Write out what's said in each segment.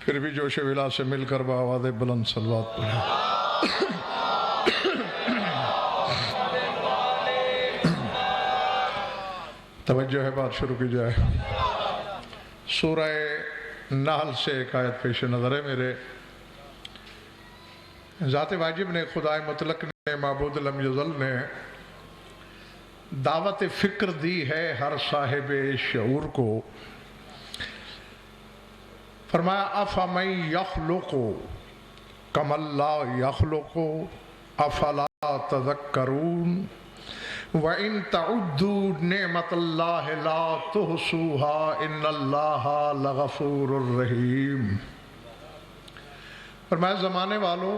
फिर भी जोश विला से मिलकर बावाद बुलंद सल्लल्लाहु अलैहि वसल्लम। तवज्जो है, बात शुरू की जाए। सूरह नाल से एक आयत पेश नज़र है मेरे। ज़ात वाजिब ने, खुदाए मुतलक ने, माबूद लम यज़ल ने दावत फ़िक्र दी है हर साहिब शऊर को। फरमाया अफ़मन यख़्लुक़ु कमल्ला यख़्लुक़ु अफ़ला तज़क्करून व इन तउद्दू नेमतल्लाहि ला तुहसूहा इन्नल्लाहा लगफूरुर रहीम। फरमाया ज़माने वालों,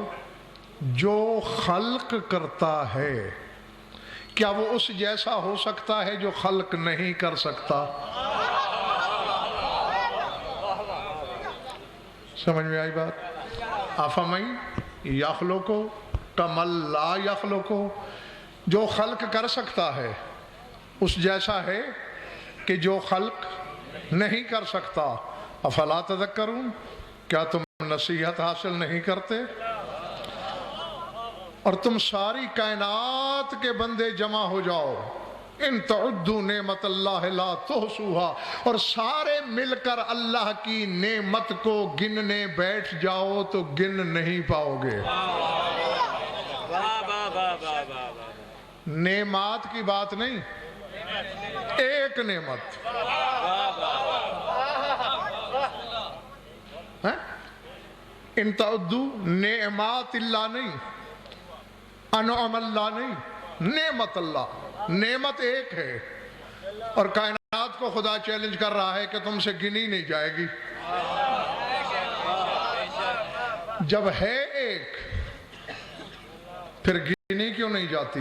जो खल्क करता है क्या वो उस जैसा हो सकता है जो खल्क नहीं कर सकता? समझ में आई बात? अफ़मन यख़्लुक़ु कमल ला यख़्लुक़ु, जो खल्क कर सकता है उस जैसा है कि जो खल्क नहीं कर सकता। अफ़ला तज़क्करून, क्या तुम नसीहत हासिल नहीं करते? और तुम सारी कायनात के बंदे जमा हो जाओ, इन तउद्दू नेमतल्लाहि ला तुहसूहा, और सारे मिलकर अल्लाह की नेमत को गिनने बैठ जाओ तो गिन नहीं पाओगे। नेमात की बात नहीं, एक नेमत है। इन तउद्दू नेमातिल्लाह नहीं, अनअमल्लाह नहीं, नेमत अल्लाह। नेमत एक है और कायनात को खुदा चैलेंज कर रहा है कि तुमसे गिनी नहीं जाएगी। जब है एक फिर गिनी क्यों नहीं जाती?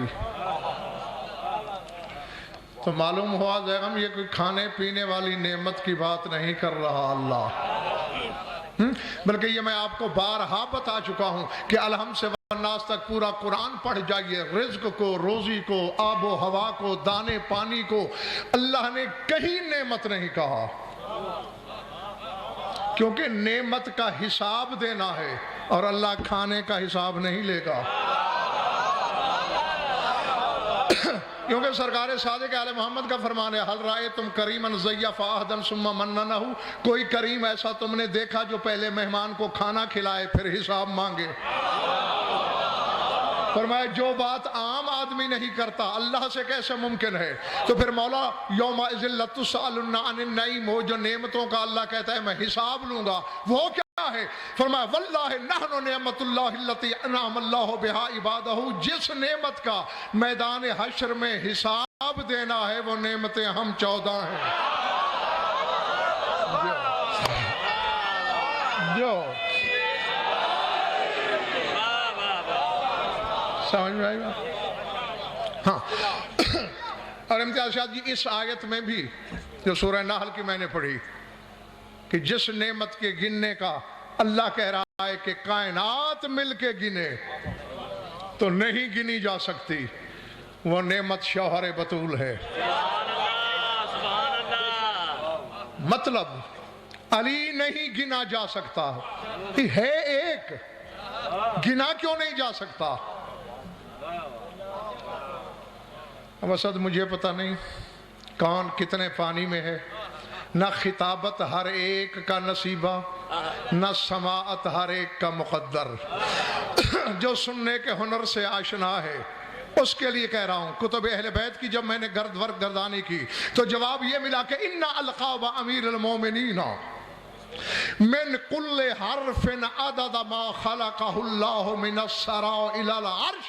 तो मालूम हुआ जैगम ये कोई खाने पीने वाली नेमत की बात नहीं कर रहा अल्लाह, बल्कि ये मैं आपको बारहा बता चुका हूं कि अलहम से नास तक पूरा कुरान पढ़ जाइए। रिज़्क को, रोजी को, आबो हवा को, दाने पानी को अल्लाह ने कहीं नेमत नहीं कहा, क्योंकि नेमत का हिसाब देना है और अल्लाह खाने का हिसाब नहीं लेगा। क्योंकि सरकार सादिक आले मोहम्मद का फरमान है, हल राए तुम करीमन ज़य्यफ़ अहदन सुम्मा मन्ननहु, कोई करीम ऐसा तुमने देखा जो पहले मेहमान को खाना खिलाए फिर हिसाब मांगे? फरमाया जो बात आम आदमी नहीं करता अल्लाह से कैसे मुमकिन है? तो फिर मौला यौमा इज़िल लतुस्अलुन्ना अनिन नईम, हो जो नेमतों का अल्लाह कहता है मैं हिसाब लूंगा, वो क्या है? फरमाया वल्लाहि नहनु नेमतुल्लाहि अल्लती अनअमल्लाहु बिहा इबादहु, जिस नेमत का मैदान हश्र में हिसाब देना है वो नेमतें हम 14 हैं। जो समझ में आएगा? हाँ। और इम्तियाज शाह जी, इस आयत में भी जो सूरह नाहल की मैंने पढ़ी कि जिस नेमत के गिनने का अल्लाह कह रहा है कि कायनात मिलके गिने तो नहीं गिनी जा सकती, वो नेमत शौहर बतूल है। मतलब अली नहीं गिना जा सकता है एक, गिना क्यों नहीं जा सकता? अब असद मुझे पता नहीं कौन कितने पानी में है, न खिताबत हर एक का नसीबा, न समाअत हर एक का मुक़द्दर। जो सुनने के हुनर से आशना है उसके लिए कह रहा हूँ। कुतुब अहले बैत की जब मैंने गर्दानी की तो जवाब ये मिला कि इन्ना अलक़ाब अमीरुल मोमिनीन मिन कुल्ले हरफिन अदद मा खलक़हुल्लाहु मिनस्सरा इलल अर्श।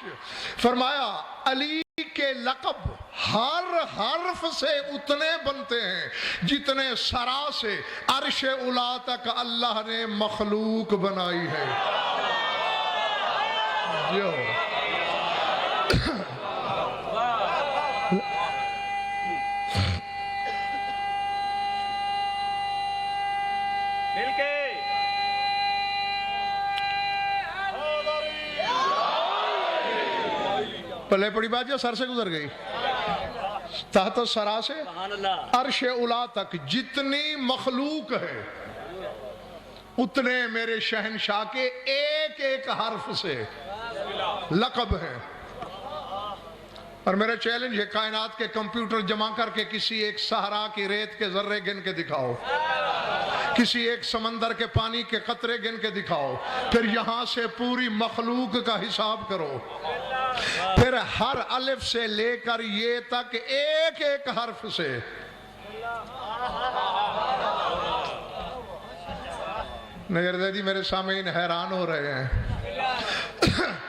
फरमाया अली के लक़ब हर हर्फ से उतने बनते हैं जितने सरा से अर्श उला तक अल्लाह ने मखलूक बनाई है। जो पल्ले पड़ी बात या सर से गुजर गई? तहत सरा से अर्श उला तक जितनी मखलूक है उतने मेरे शहनशाह के एक एक हर्फ से लक़ब है। और मेरा चैलेंज है, कायनात के कंप्यूटर जमा करके किसी एक सहरा की रेत के जर्रे गिन के दिखाओ, किसी एक समंदर के पानी के कतरे गिन के दिखाओ, फिर यहां से पूरी मखलूक का हिसाब करो, फिर हर अलिफ से लेकर ये तक एक एक हर्फ से। नजरदैदी मेरे सामने हैरान हो रहे हैं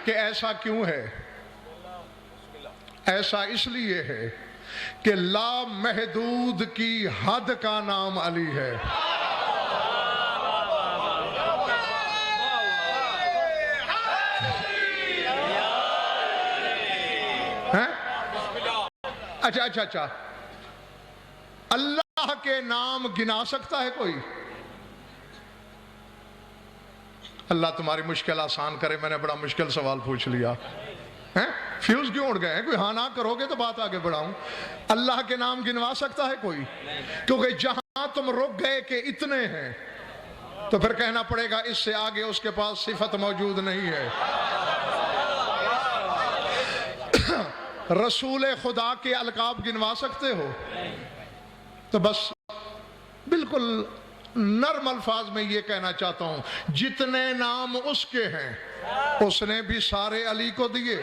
कि ऐसा क्यों है। ऐसा इसलिए है कि ला महदूद की हद का नाम अली है। हैं? अच्छा अच्छा अच्छा, अल्लाह के नाम गिना सकता है कोई? अल्लाह तुम्हारी मुश्किल आसान करे। मैंने बड़ा मुश्किल सवाल पूछ लिया है, फ्यूज क्यों उड़ गए हैं? कोई हाँ ना करोगे तो बात आगे बढ़ाऊं। अल्लाह के नाम गिनवा सकता है कोई? क्योंकि जहां तुम रुक गए कि इतने हैं, तो फिर कहना पड़ेगा इससे आगे उसके पास सिफत मौजूद नहीं है। रसूल खुदा के अलकाब गिनवा सकते हो? तो बस बिल्कुल नर्म अल्फाज में ये कहना चाहता हूं, जितने नाम उसके हैं उसने भी सारे अली को दिए।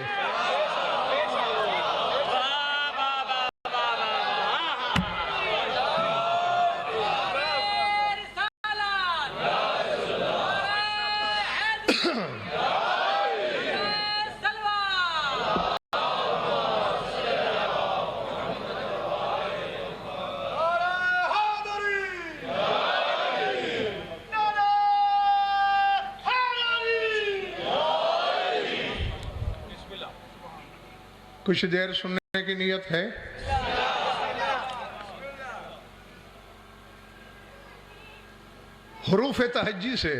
कुछ देर सुनने की नीयत है? हरूफ तहज्जी से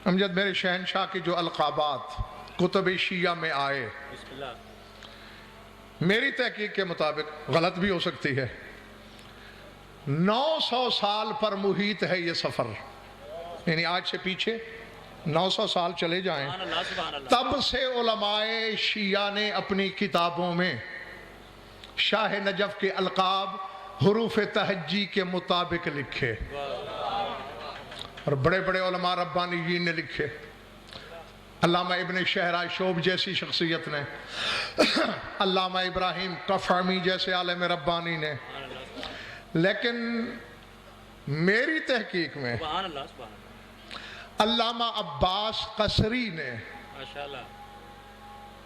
अमजद मेरे शहनशाह की जो अलकाबात कुतुब शिया में आए, मेरी तहकीक के मुताबिक गलत भी हो सकती है, 900 साल पर मुहित है ये सफर। यानी आज से पीछे 900 साल चले जाएं, तब से उलमाए शिया ने अपनी किताबों में शाह नजफ के अलकाब हरूफ तहज्जी के मुताबिक लिखे, और बड़े बड़े उलमा रब्बानीयीन ने लिखे। अल्लामा इब्न शहरा शोब जैसी शख्सियत ने, अल्लामा इब्राहिम कफ़ामी जैसे आलिम रब्बानी ने। लेकिन मेरी तहकीक में अल्लामा अब्बास कसरी ने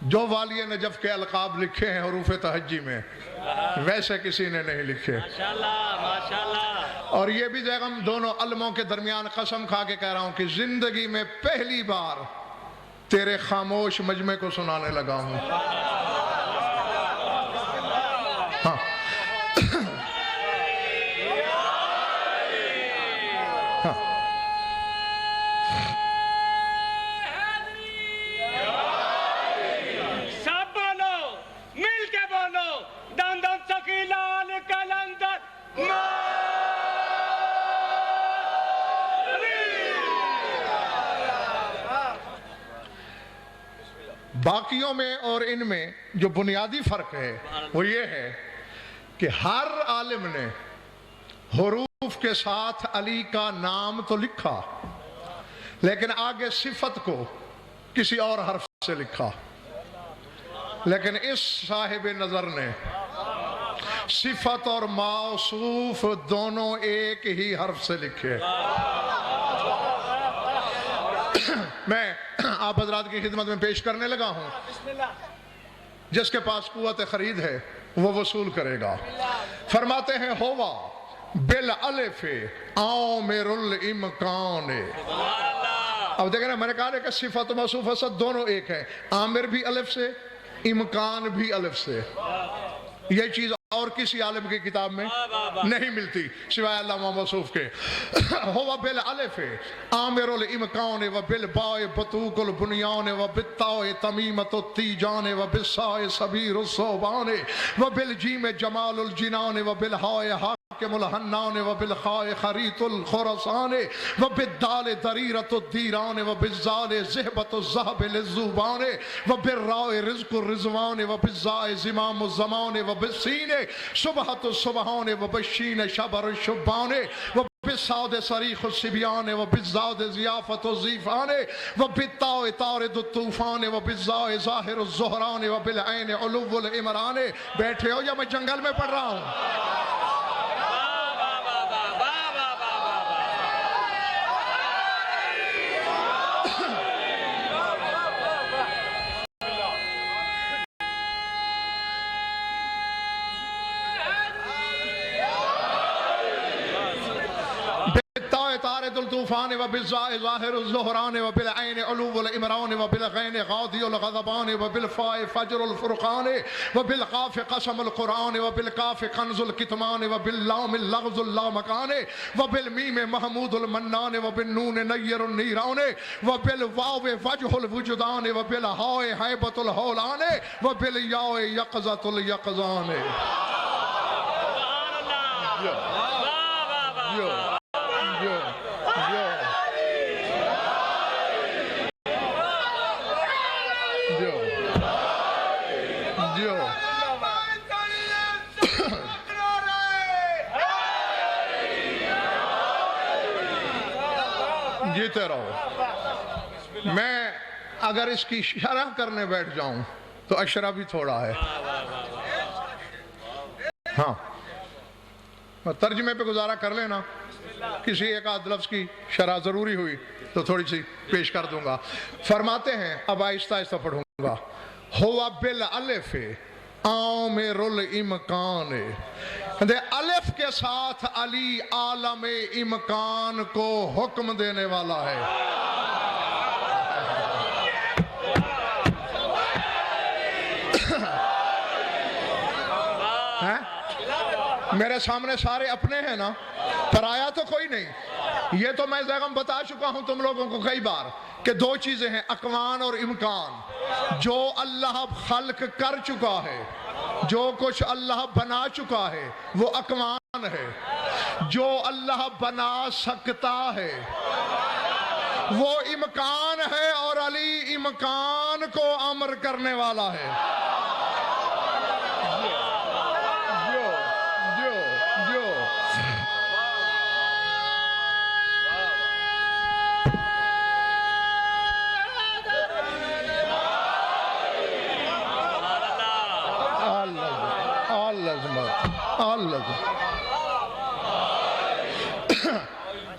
जो वालिय नजफ के अलकाब लिखे हैं हरूफ तहज्जी में, वैसे किसी ने नहीं लिखे। और ये भी जगह हम दोनों अलमों के दरमियान कसम खा के कह रहा हूं कि जिंदगी में पहली बार तेरे खामोश मजमे को सुनाने लगा हूं। हाँ। हाँ। बाकियों में और इनमें जो बुनियादी फर्क है वो ये है कि हर आलिम ने हरूफ के साथ अली का नाम तो लिखा, लेकिन आगे सिफत को किसी और हर्फ से लिखा। लेकिन इस साहिब नजर ने सिफत और मौसूफ दोनों एक ही हर्फ से लिखे। मैं आप हजरात की खिदमत में पेश करने लगा हूं। जिसके पास कुव्वत खरीद है वो वसूल करेगा। फरमाते हैं होवा बिल अलिफे आमिरुल इमकान। अब देखें ना, मैंने कहा कि सिफत मौसूफ असद दोनों एक है, आमिर भी अलिफ से, इमकान भी अलिफ से। यह चीज और किसी आलिम की किताब में नहीं मिलती सिवाय अल्लामा मौसूफ के। हुवा बिल अलिफ आमिरुल इमकान व बिल बाए बतूकुल बुनियान व बित्ताए तमीमतु तीजान व बिस्साए सबीरुस सोबान व बिल जीम जमालुल जिनान व बिल हाए हाकिमुल हन्नान व बिल खाए खरीतुल खुरसान व बिद्दाल दरीरतुद दीरान व बिज़ाल ज़हबतुज़ ज़हबिल ज़ुबान व बिर्राए रिज़्कुर रिज़वान व बिज़ाए ज़िमामुज़ ज़मान व बिस्सीने सुबहतुज़ सुबहान व बिश्शीन शबरुश शुब्बान व बिस्साद सरीख़ुस सिबियान व बिज़ाद ज़ियाफ़तुज़ ज़ीफ़ान व बित्ताए तारिदुत तूफ़ान व बिज़ाए ज़ाहिरुज़ ज़ुहरान व बिल ऐन उलुव्वुल इमरान। बैठे हो या मैं जंगल में पढ़ रहा हूँ? तूफान व बिज़ाए ज़ाहिरुज़ ज़ुहरान व बिल ऐन उलुव्वुल इमरान व बिल गैन गादियुल ग़ज़बान व बिल फ़ाए फ़ज्रुल फ़ुरक़ान व बिल क़ाफ़ क़समुल क़ुरआन व बिल काफ़ कंज़ुल कितमान व बिल लाम लग़्ज़ुल लामकान व बिल मीम महमूदुल मन्नान व बिल नून नय्यरुन नीरान व बिल वाव वजहुल वुजदान व बिल हाए हैबतुल हौलान व बिल याए यक़ज़तुल यक़ज़ान। जीते रहो। मैं अगर इसकी शरह करने बैठ जाऊं तो अशरा भी थोड़ा है। हाँ, तर्जमे पे गुजारा कर लेना, किसी एक आध लफ्ज़ की शरह ज़रूरी हुई तो थोड़ी सी पेश कर दूंगा। फरमाते हैं, अब आहिस्ता आहिस्ता पढ़ूंगा। हुवा बिल अलिफ आमिरुल इमकान, अलिफ के साथ अली आलम इमकान को हुक्म देने वाला है। मेरे सामने सारे अपने हैं ना, पराया तो कोई नहीं। ये तो मैं ज़ैगम बता चुका हूं तुम लोगों को कई बार कि दो चीजें हैं, अकवान और इमकान। जो अल्लाह खल्क कर चुका है, जो कुछ अल्लाह बना चुका है वो अकवान है। जो अल्लाह बना सकता है वो इमकान है, और अली इमकान को अमर करने वाला है।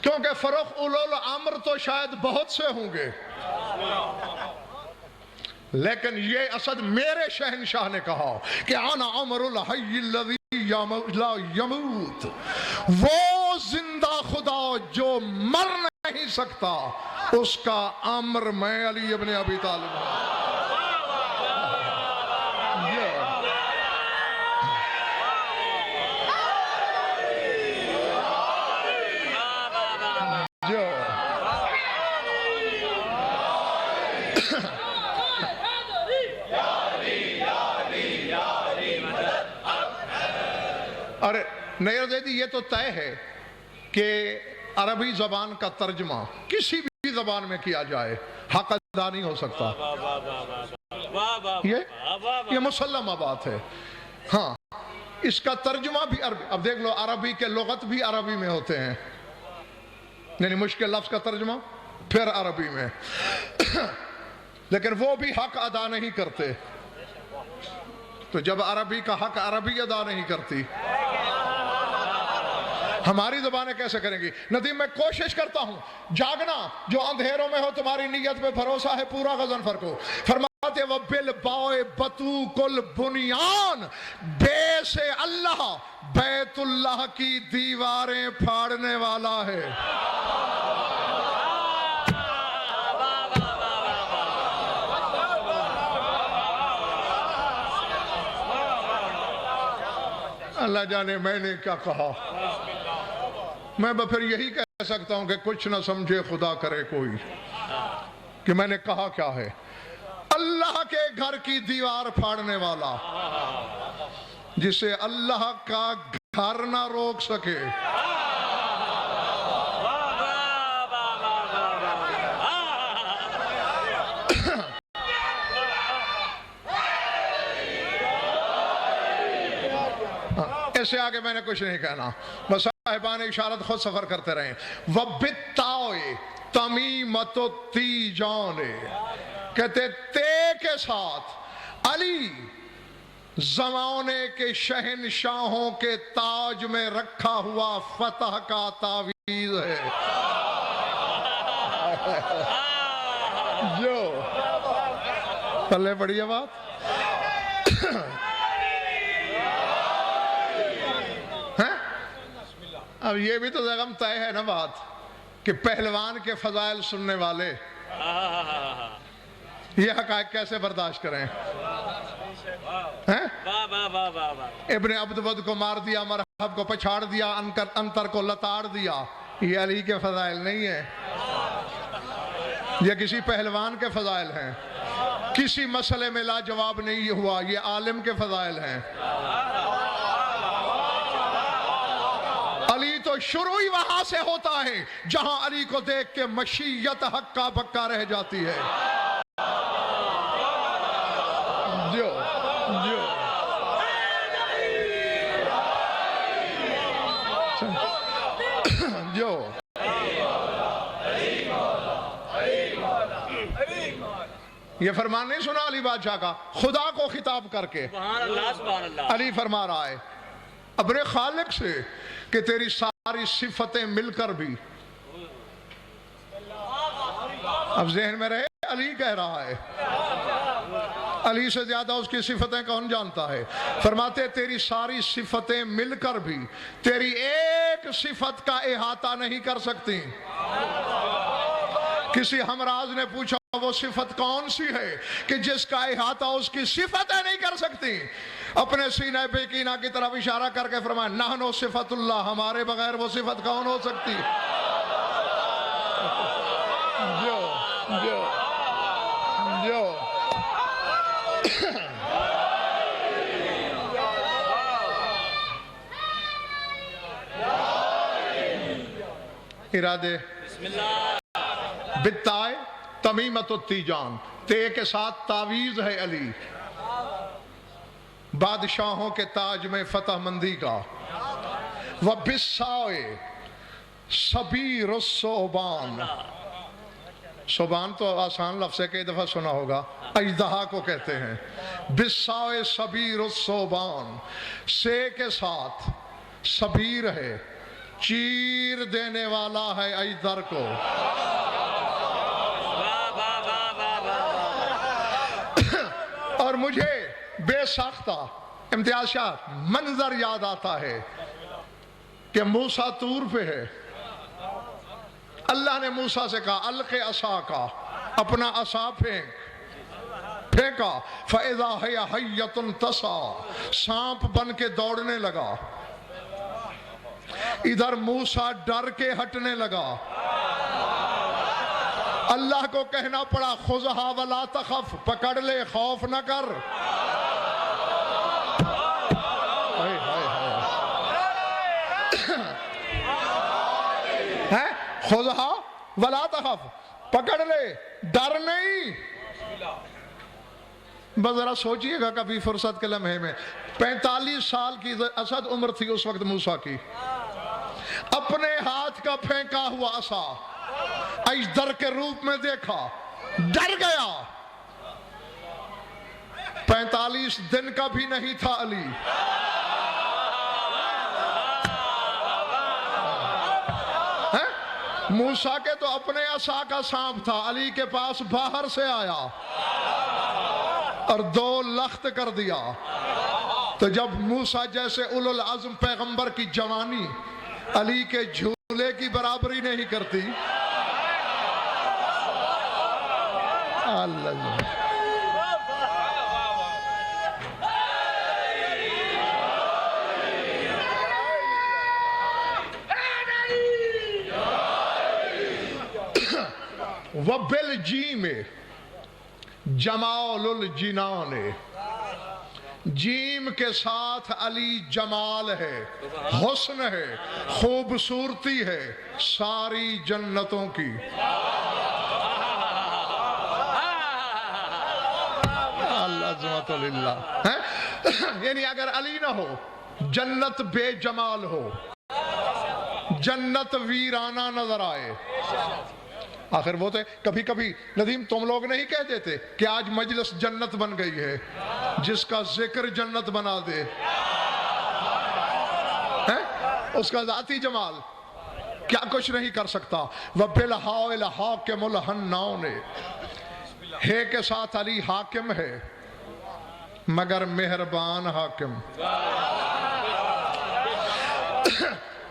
क्योंकि फरोख उलुल अम्र तो शायद बहुत से होंगे, लेकिन ये असद मेरे शहनशाह ने कहा कि आना अमरुल हय्यिल्लज़ी ला यमूत, वो जिंदा खुदा जो मर नहीं सकता, उसका अम्र मैं अली इब्न अबी तालिब हूं। अरे नयर ज़ैदी, ये तो तय है कि अरबी ज़बान का तर्जमा किसी भी ज़बान में किया जाए, हक अदा नहीं हो सकता। ये मुसल्लमा बात है। हाँ, इसका तर्जुमा भी अरबी। अब देख लो, अरबी के लुगत भी अरबी में होते हैं, यानी मुश्किल लफ्ज़ का तर्जुमा फिर अरबी में लेकिन वो भी हक अदा नहीं करते। तो जब अरबी का हक अरबी अदा नहीं करती, हमारी ज़बानें कैसे करेंगी? नदीम, मैं कोशिश करता हूं जागना, जो अंधेरों में हो तुम्हारी नीयत पे भरोसा है पूरा गज़नफर को। फरमाते व बिल बाए बतू कुल बुनियान, बे से अल्लाह बैतुल्लाह की दीवारें फाड़ने वाला है। अल्लाह जाने मैंने क्या कहा। मैं फिर यही कह सकता हूं कि कुछ ना समझे खुदा करे कोई कि मैंने कहा क्या है। अल्लाह के घर की दीवार फाड़ने वाला, जिसे अल्लाह का घर ना रोक सके, इससे आगे मैंने कुछ नहीं कहना। बस साहिबान इशारत खुद सफर करते रहे। वबित्ताओए तमीमतो तीजाने, कहते ते के साथ अली ज़माने के शहनशाहों के ताज में रखा हुआ फतह का तावीज़ है। जो पल्ले बढ़िया बात। अब ये भी तो जगम तय है ना बात कि पहलवान के फजाइल सुनने वाले ये हकायक कैसे बर्दाश्त करें। हैं? इब्ने अब्दवद को मार दिया, मरहब को पछाड़ दिया, अंतर को लताड़ दिया, ये अली के फजाइल नहीं है, ये किसी पहलवान के फजाइल हैं। किसी मसले में लाजवाब नहीं हुआ, ये आलिम के फजाइल हैं। अली तो शुरू ही वहां से होता है जहां अली को देख के मशीयत हक्का बक्का रह जाती है। जो जो जो ये फरमान नहीं सुना अली बादशाह का, खुदा को खिताब करके अली फरमा रहा है अपने खालिक से कि तेरी सारी सिफतें मिलकर भी, अब जहन में रहे अली कह रहा है, अली से ज्यादा उसकी सिफतें कौन जानता है। फरमाते तेरी सारी सिफतें मिलकर भी तेरी एक सिफत का इहाता नहीं कर सकती। किसी हमराज ने पूछा वो सिफत कौन सी है कि जिसका इहाता उसकी सिफतें नहीं कर सकती। अपने सीने पे कीना की तरफ इशारा करके फरमाया नहनो सिफतुल्लाह, हमारे बगैर वो सिफत कौन हो सकती। जो जो जो इरादे बित्ताए तमीमतो तीजान, ते के साथ तावीज है अली, बादशाहों के ताज में फतह मंदी का। वह बिस्साए सबीर सोबान, सोबान तो आसान लफ्ज़ है, कई दफा सुना होगा, अजदहा को कहते हैं। बिस्साए सबीर सोबान, से के साथ सबीर है, चीर देने वाला है अजदर को। और मुझे बेसाख्ता इम्तियाज शाह मंजर याद आता है कि मूसा तूर पे है, अल्लाह ने मूसा से कहा अलके असा का, अपना असा फेंका, फैज़ा हय्यतुन तसा, सांप बन के दौड़ने लगा। इधर मूसा डर के हटने लगा। अल्लाह को कहना पड़ा खुज़हा वला तखफ, पकड़ ले खौफ न कर। है खुज़हा वला तखफ, पकड़ ले, डर नहीं। बस जरा सोचिएगा कभी फुर्सत के लम्हे में, 45 साल की असद उम्र थी उस वक्त मूसा की, अपने हाथ का फेंका हुआ असा अजदर के रूप में देखा, डर गया। 45 दिन का भी नहीं था अली। मूसा के तो अपने असा का सांप था, अली के पास बाहर से आया और 2 लख्त कर दिया। तो जब मूसा जैसे उलुल अज़्म पैगंबर की जवानी अली के झूले की बराबरी नहीं करती, अल्लाह वबिल जी में जमालुल जिनान, जीम के साथ अली जमाल है, हुस्न है, खूबसूरती है सारी जन्नतों की। अल्लाह है यानी अगर अली ना हो जन्नत बेजमाल हो, जन्नत वीराना नजर आए। आखिर वो थे कभी कभी नदीम तुम लोग नहीं कह देते कि आज मजलिस जन्नत बन गई है, जिसका जिक्र जन्नत बना दे है उसका जाती जमाल क्या कुछ नहीं कर सकता। वबिल हाकिमुल हन्नाओ ने हे के साथ अली हाकिम है मगर मेहरबान हाकिम।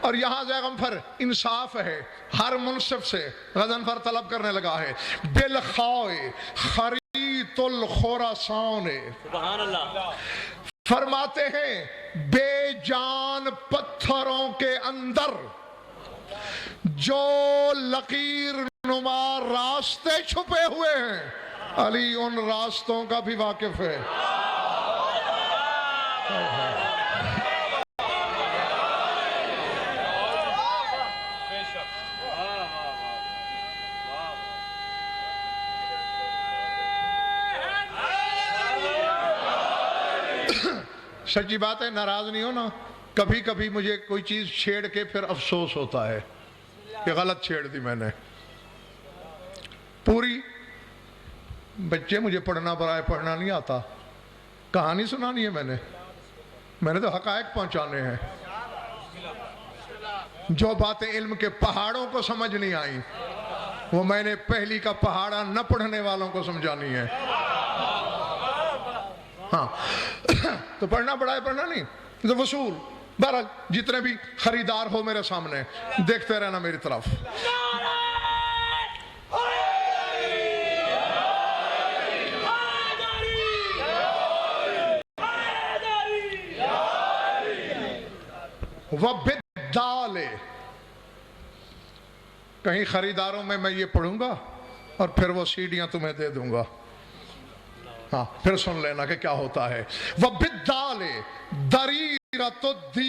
और यहां ज़ैगंफर इंसाफ है, हर मुनसिफ से गज़नफर तलब करने लगा है। बिल खाए खरीतुल खुरासान, फरमाते हैं बेजान पत्थरों के अंदर जो लकीर नुमा रास्ते छुपे हुए हैं, अली उन रास्तों का भी वाकिफ है। सच्ची बात है, नाराज नहीं हो ना। कभी कभी मुझे कोई चीज छेड़ के फिर अफसोस होता है कि गलत छेड़ दी मैंने। पूरी बच्चे मुझे पढ़ना पड़ा है, पढ़ना नहीं आता, कहानी सुनानी है मैंने तो हकायक पहुंचाने हैं। जो बातें इल्म के पहाड़ों को समझ नहीं आई वो मैंने पहली का पहाड़ा न पढ़ने वालों को समझानी है। हाँ तो पढ़ना पड़ा है, पढ़ना नहीं तो वसूल। बहरहाल जितने भी खरीदार हो मेरे सामने देखते रहना मेरी तरफ। वबिद्दाले, कहीं खरीदारों में मैं ये पढ़ूंगा और फिर वो सीढ़ियां तुम्हें दे दूंगा। हाँ फिर सुन लेना कि क्या होता है। वबिद्दाले दरीरतुद्दीराने,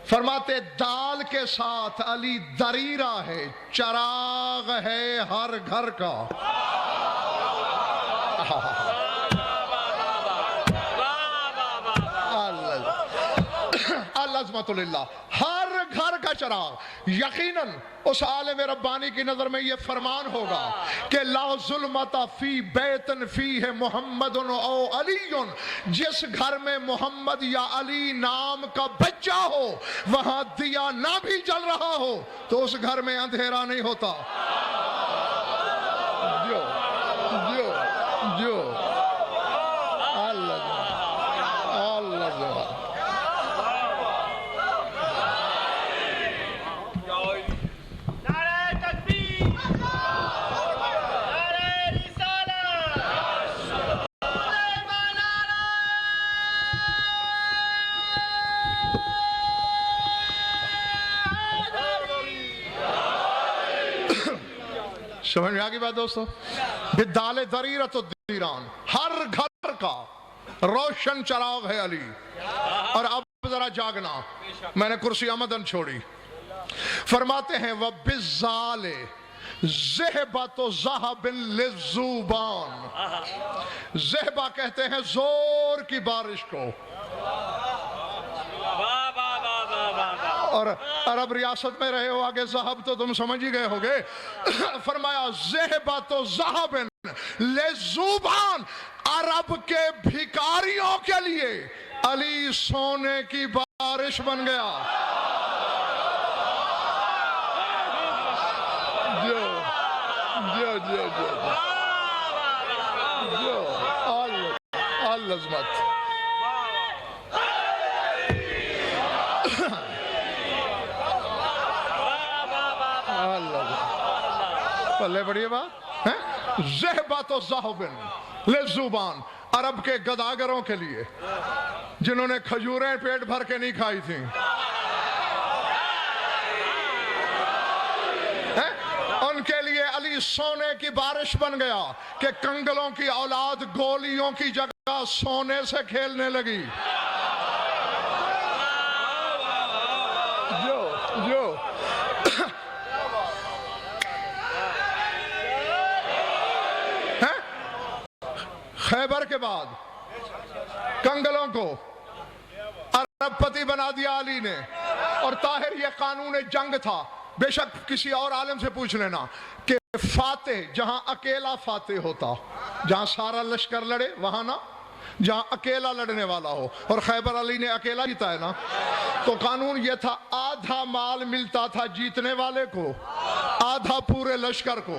फरमाते दाल के साथ अली दरीरा है, चराग है हर घर का। अल्लाह हर घर का चराग। यकीनन उस आलिम रब्बानी की नजर में यह फरमान होगा कि ला ज़ुल्मता फी बैतन फी है मोहम्मदुन औ अलीयुन, जिस घर में मोहम्मद या अली नाम का बच्चा हो वहां दिया ना भी जल रहा हो तो उस घर में अंधेरा नहीं होता। जो जो जो अल्लाह समझ में आ गई बात दोस्तों। बिद्दाले दरीरतुद्दीरान, हर घर का रोशन चराग है अली। और अब जरा जागना, मैंने कुर्सी आमदन छोड़ी। फरमाते हैं वह बिज़ाले ज़हबतो ज़हबिन लिज़्ज़ुबान, ज़हबा कहते हैं जोर की बारिश को। और अरब रियासत में रहे हो, आगे ज़हब तो तुम समझ ही गए होगे। फरमाया ज़हबतो ज़हबिन लिज़्ज़ुबान, अरब के भिखारियों के लिए अली सोने की बारिश बन गया। जो जो जो जो जो अल-अज़मत पल्ले बढ़िए बात है। ज़हबतो ज़हबिन लिज़्ज़ुबान, अरब के गदागरों के लिए जिन्होंने खजूरें पेट भर के नहीं खाई थी, उनके लिए अली अली सोने की बारिश बन गया कि कंगलों की औलाद गोलियों की जगह सोने से खेलने लगी। जो जो है खैबर के बाद कंगलों को अरबपति बना दिया अली ने। और ताहिर यह कानून जंग था, बेशक किसी और आलम से पूछ लेना कि फातेह जहां अकेला फातेह होता, जहां सारा लश्कर लड़े वहां ना, जहां अकेला लड़ने वाला हो। और खैबर अली ने अकेला जीता है ना, तो कानून यह था आधा माल मिलता था जीतने वाले को, आधा पूरे लश्कर को।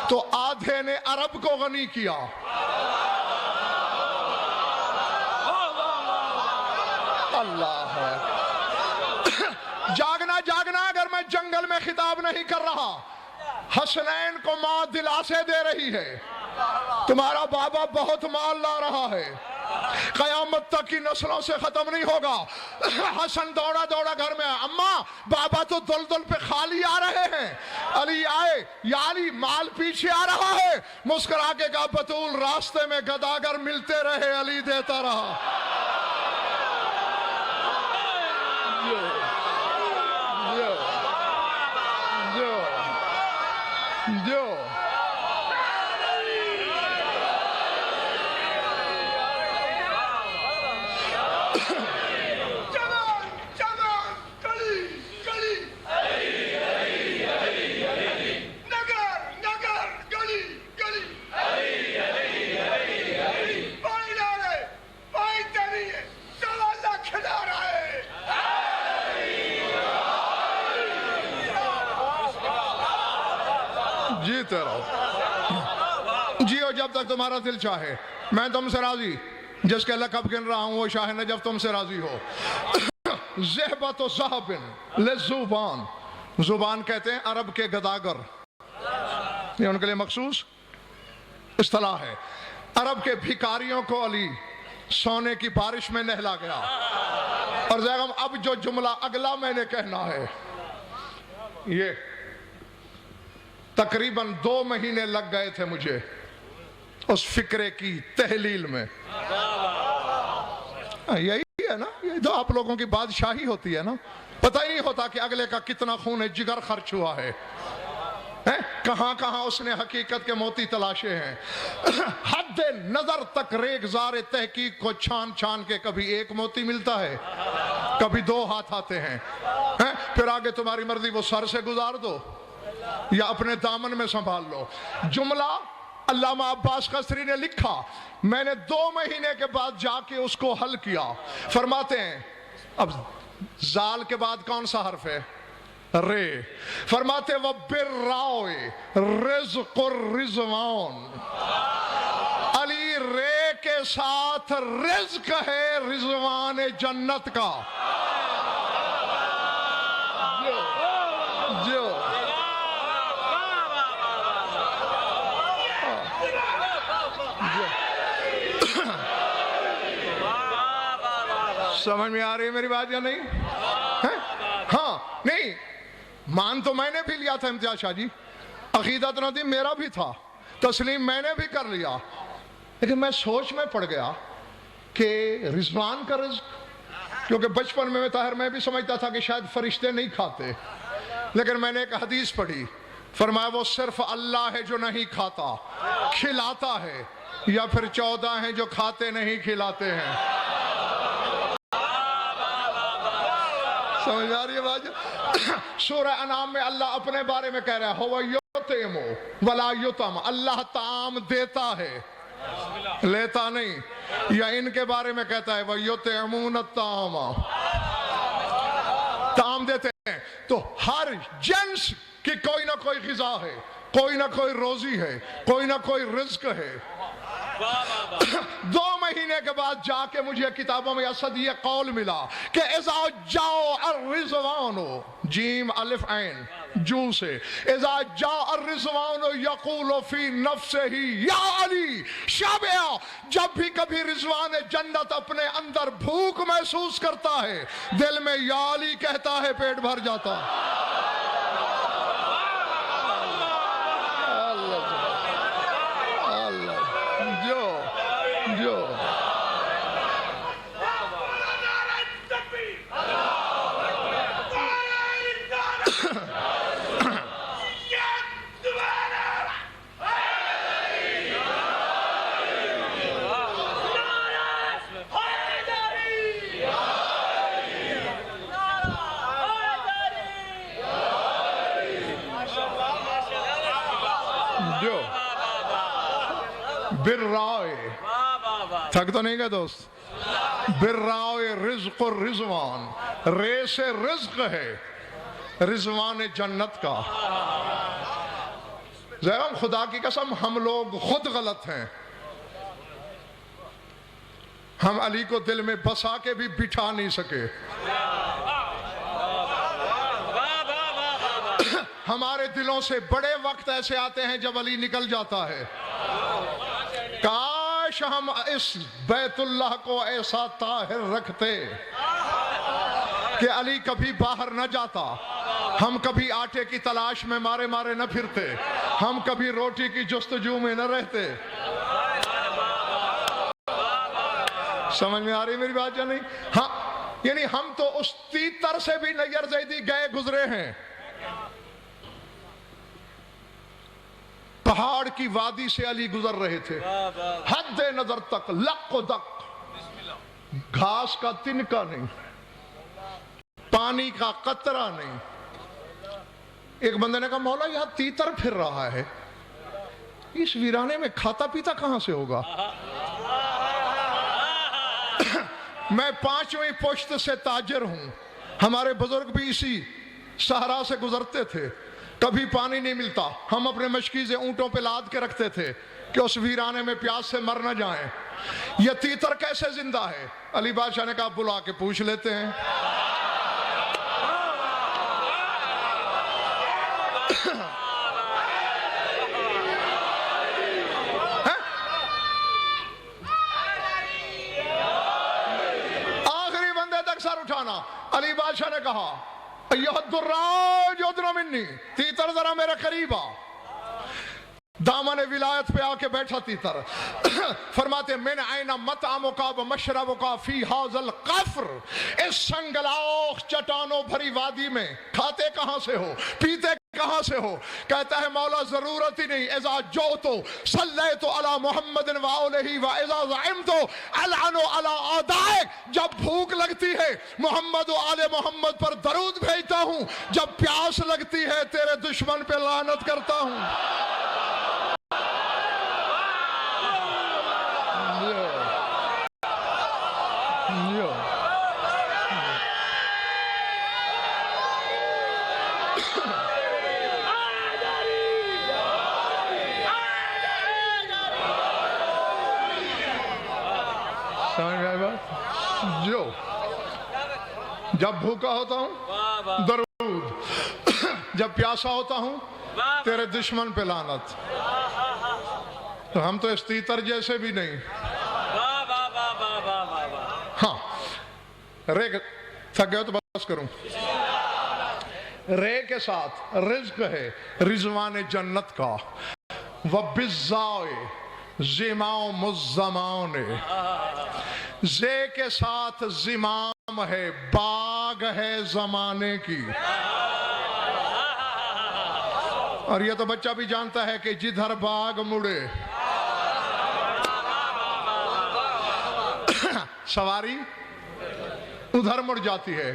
तो आधे ने अरब को गनी किया। अल्लाह है। जागना जागना, अगर मैं जंगल में खिताब नहीं कर रहा, हसनैन को मां दिलासे दे रही है, तुम्हारा बाबा बहुत माल ला रहा है, कयामत तक की नस्लों से खत्म नहीं होगा। हसन दौड़ा दौड़ा घर में, अम्मा बाबा तो दुलदुल पे खाली आ रहे हैं। अली आए, या अली माल पीछे आ रहा है। मुस्कुरा के कहा बतूल रास्ते में गदागर मिलते रहे, अली देता रहा। जो जीते रहो, जियो जब तक तुम्हारा दिल चाहे। मैं तुमसे राजी, जिसके लक़ब गिन रहा हूं वो शाह नजफ तुमसे राजी हो। ज़हबत व ज़हबिन लिज़्ज़ुबान, जुबान कहते हैं अरब के गदागर, ये उनके लिए मखसूस इस्तिलाह है। अरब के भिखारियों को अली सोने की बारिश में नहला गया। और ज़ैगम अब जो जुमला अगला मैंने कहना है, ये तकरीबन 2 महीने लग गए थे मुझे उस फिक्रे की तहलील में। यही है ना, ये तो आप लोगों की बादशाही होती है ना, पता ही नहीं होता कि अगले का कितना खून जिगर खर्च हुआ है, कहां कहां उसने हकीकत के मोती तलाशे हैं। हद नजर तक रेगजार तहकीक को छान छान के कभी एक मोती मिलता है, कभी 2 हाथ आते हैं। फिर आगे तुम्हारी मर्जी, वो सर से गुजार दो या अपने दामन में संभाल लो। जुमला अल्लामा अब्बास कसरी ने लिखा, मैंने 2 महीने के बाद जाके उसको हल किया। फरमाते हैं, अब जाल के बाद कौन सा हर्फ है? रे। फरमाते वह बिर्राओए रिज़्क़ुर रिज़वान, अली रे के साथ रिज़्क़ है रिज़वान जन्नत का। जो समझ में आ रही है मेरी बात या नहीं? है? हाँ, नहीं मान तो मैंने भी लिया था इम्तियाज शाह जी, अकीदत नदी मेरा भी था, तस्लीम मैंने भी कर लिया, लेकिन मैं सोच में पड़ गया कि रिजवान का रिज़्क़, क्योंकि बचपन में ताहिर मैं भी समझता था कि शायद फरिश्ते नहीं खाते, लेकिन मैंने एक हदीस पढ़ी, फरमाया वो सिर्फ अल्लाह है जो नहीं खाता, खिलाता है, या फिर 14 हैं जो खाते नहीं खिलाते हैं। समझ आ रही है बात? सूरह अनाम में अल्लाह अपने बारे में कह रहा है, हुवा युतिमु वला युतम, अल्लाह ताम देता है, लेता नहीं। या इनके बारे में कहता है, वह युतिमुन ताम, ताम देते हैं। तो हर जिन्स की कोई ना कोई ग़िज़ा है, कोई ना कोई रोजी है, कोई ना कोई रिज़्क़ है। 2 महीने के बाद जाके मुझे किताबों में असद ये कौल मिला कि इज़ा जाओ अर्रिज़वानो, जीम अलिफ ऐन जू से, इज़ा जाओ अर्रिज़वानो यक़ूलु फी नफ्सिही या अली शाबिया, जब भी कभी रिज़वान जन्नत अपने अंदर भूख महसूस करता है, दिल में या अली कहता है, पेट भर जाता है। जो बिर्राए, थक तो नहीं गए दोस्त? बिर्राए रिज़्क़ और रिज़वान, रे से रिज़्क़ है, रिज़वान जन्नत का। ज़रा खुदा की कसम हम लोग खुद गलत हैं। हम अली को दिल में बसा के भी बिठा नहीं सके। हमारे दिलों से बड़े वक्त ऐसे आते हैं जब अली निकल जाता है। काश हम इस बैतुल्लाह को ऐसा ताहिर रखते कि अली कभी बाहर न जाता, हम कभी आटे की तलाश में मारे मारे न फिरते, हम कभी रोटी की जुस्तजू में न रहते। समझ में आ रही मेरी बात या नहीं? हाँ, यानी हम तो उस तीतर से भी नैयर जैदी गए गुजरे हैं। पहाड़ की वादी से अली गुजर रहे थे, हद नजर तक लक दक, घास का तिनका नहीं, पानी का कतरा नहीं। एक बंदे ने कहा मौला यहां तीतर फिर रहा है, इस वीराने में खाता पीता कहां से होगा? मैं 5वीं पुश्त से ताजिर हूं, हमारे बुजुर्ग भी इसी सहरा से गुजरते थे। कभी पानी नहीं मिलता, हम अपने मशकीज़े ऊंटों पे लाद के रखते थे कि उस वीराने में प्यास से मर न जाएं। ये तीतर कैसे जिंदा है? अली बादशाह ने कहा बुला के पूछ लेते हैं। आखिरी बंदे तक सर उठाना। अली बादशाह ने कहा तीतर जरा मेरे करीब आ। दामन विलायत पे आके बैठा तीतर। फरमाते मैंने आईना मत आमोका व मशरबोका फी हाजल कफ्र, इस संगलाओ चट्टानों भरी वादी में खाते कहां से हो, पीते कहां से हो? कहता है मौला जरूरत ही नहीं, इज़ा जो तो सल्ले तो अला मोहम्मद व अलैहि व इज़ा ज़अम तो अलानो अला आदाए। जब भूख लगती है मोहम्मद व आले मोहम्मद पर दरूद भेजता हूं, जब प्यास लगती है तेरे दुश्मन पे लानत करता हूं। जो जब भूखा होता हूं दरूद, जब प्यासा होता हूं तेरे दुश्मन पे लानत। तो हम तो इस तीतर जैसे भी नहीं। हाँ, रे थक गए तो बस करूं। रे के साथ रिज़्क़ है, रिज़वान जन्नत का। वबिज़्ज़ाए ज़िमाओ मुज़्ज़माने, जे के साथ जिमाम है, बाग है जमाने की। और ये तो बच्चा भी जानता है कि जिधर बाग मुड़े सवारी उधर मुड़ जाती है।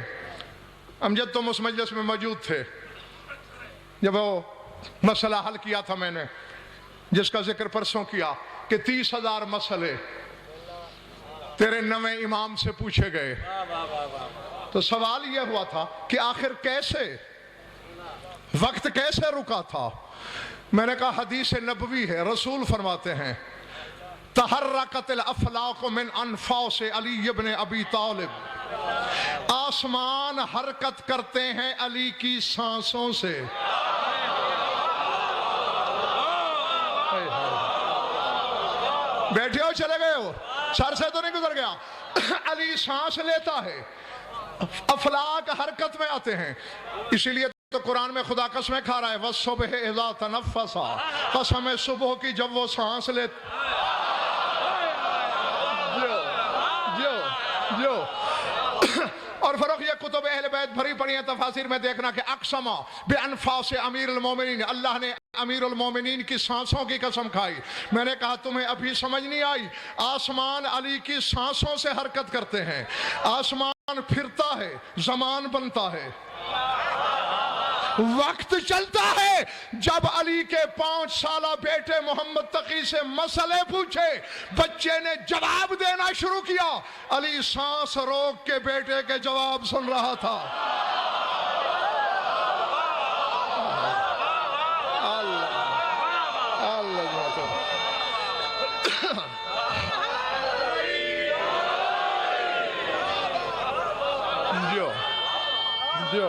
अमजद तुम उस मजलिस में मौजूद थे जब वो मसला हल किया था मैंने, जिसका जिक्र परसों किया कि 30,000 मसले तेरे नवे इमाम से पूछे गए। तो सवाल यह हुआ था कि आखिर कैसे, वक्त कैसे रुका था? मैंने कहा हदीस नबवी है, रसूल फरमाते हैं तहर्रकतिल अफलाक मिन अनफास अली इब्न अबी तालिब, आसमान हरकत करते हैं अली की सांसों से। बैठे हो चले गए हो, सर से तो नहीं गुजर गया। अली सांस लेता है, अफलाक हरकत में आते हैं। इसीलिए तो कुरान में खुदा कसमें खा रहा है, वस्सुबह इज़ा तनफ़्फ़सा, कसम सुबह की जब वो सांस ले। जो और फरोख ये कुतुब अहले बैत भरी पड़ी है तफासिर में देखना कि अक़समा बेअनफास अमीरुल मोमिनीन, अल्लाह ने अमीरुल मोमिनीन की सांसों की कसम खाई। मैंने कहा तुम्हें अभी समझ नहीं आई, आसमान अली की सांसों से हरकत करते हैं, आसमान फिरता है, जमान बनता है, वक्त चलता है। जब अली के 5 साला बेटे मोहम्मद तकी से मसले पूछे, बच्चे ने जवाब देना शुरू किया, अली सांस रोक के बेटे के जवाब सुन रहा था। जो जो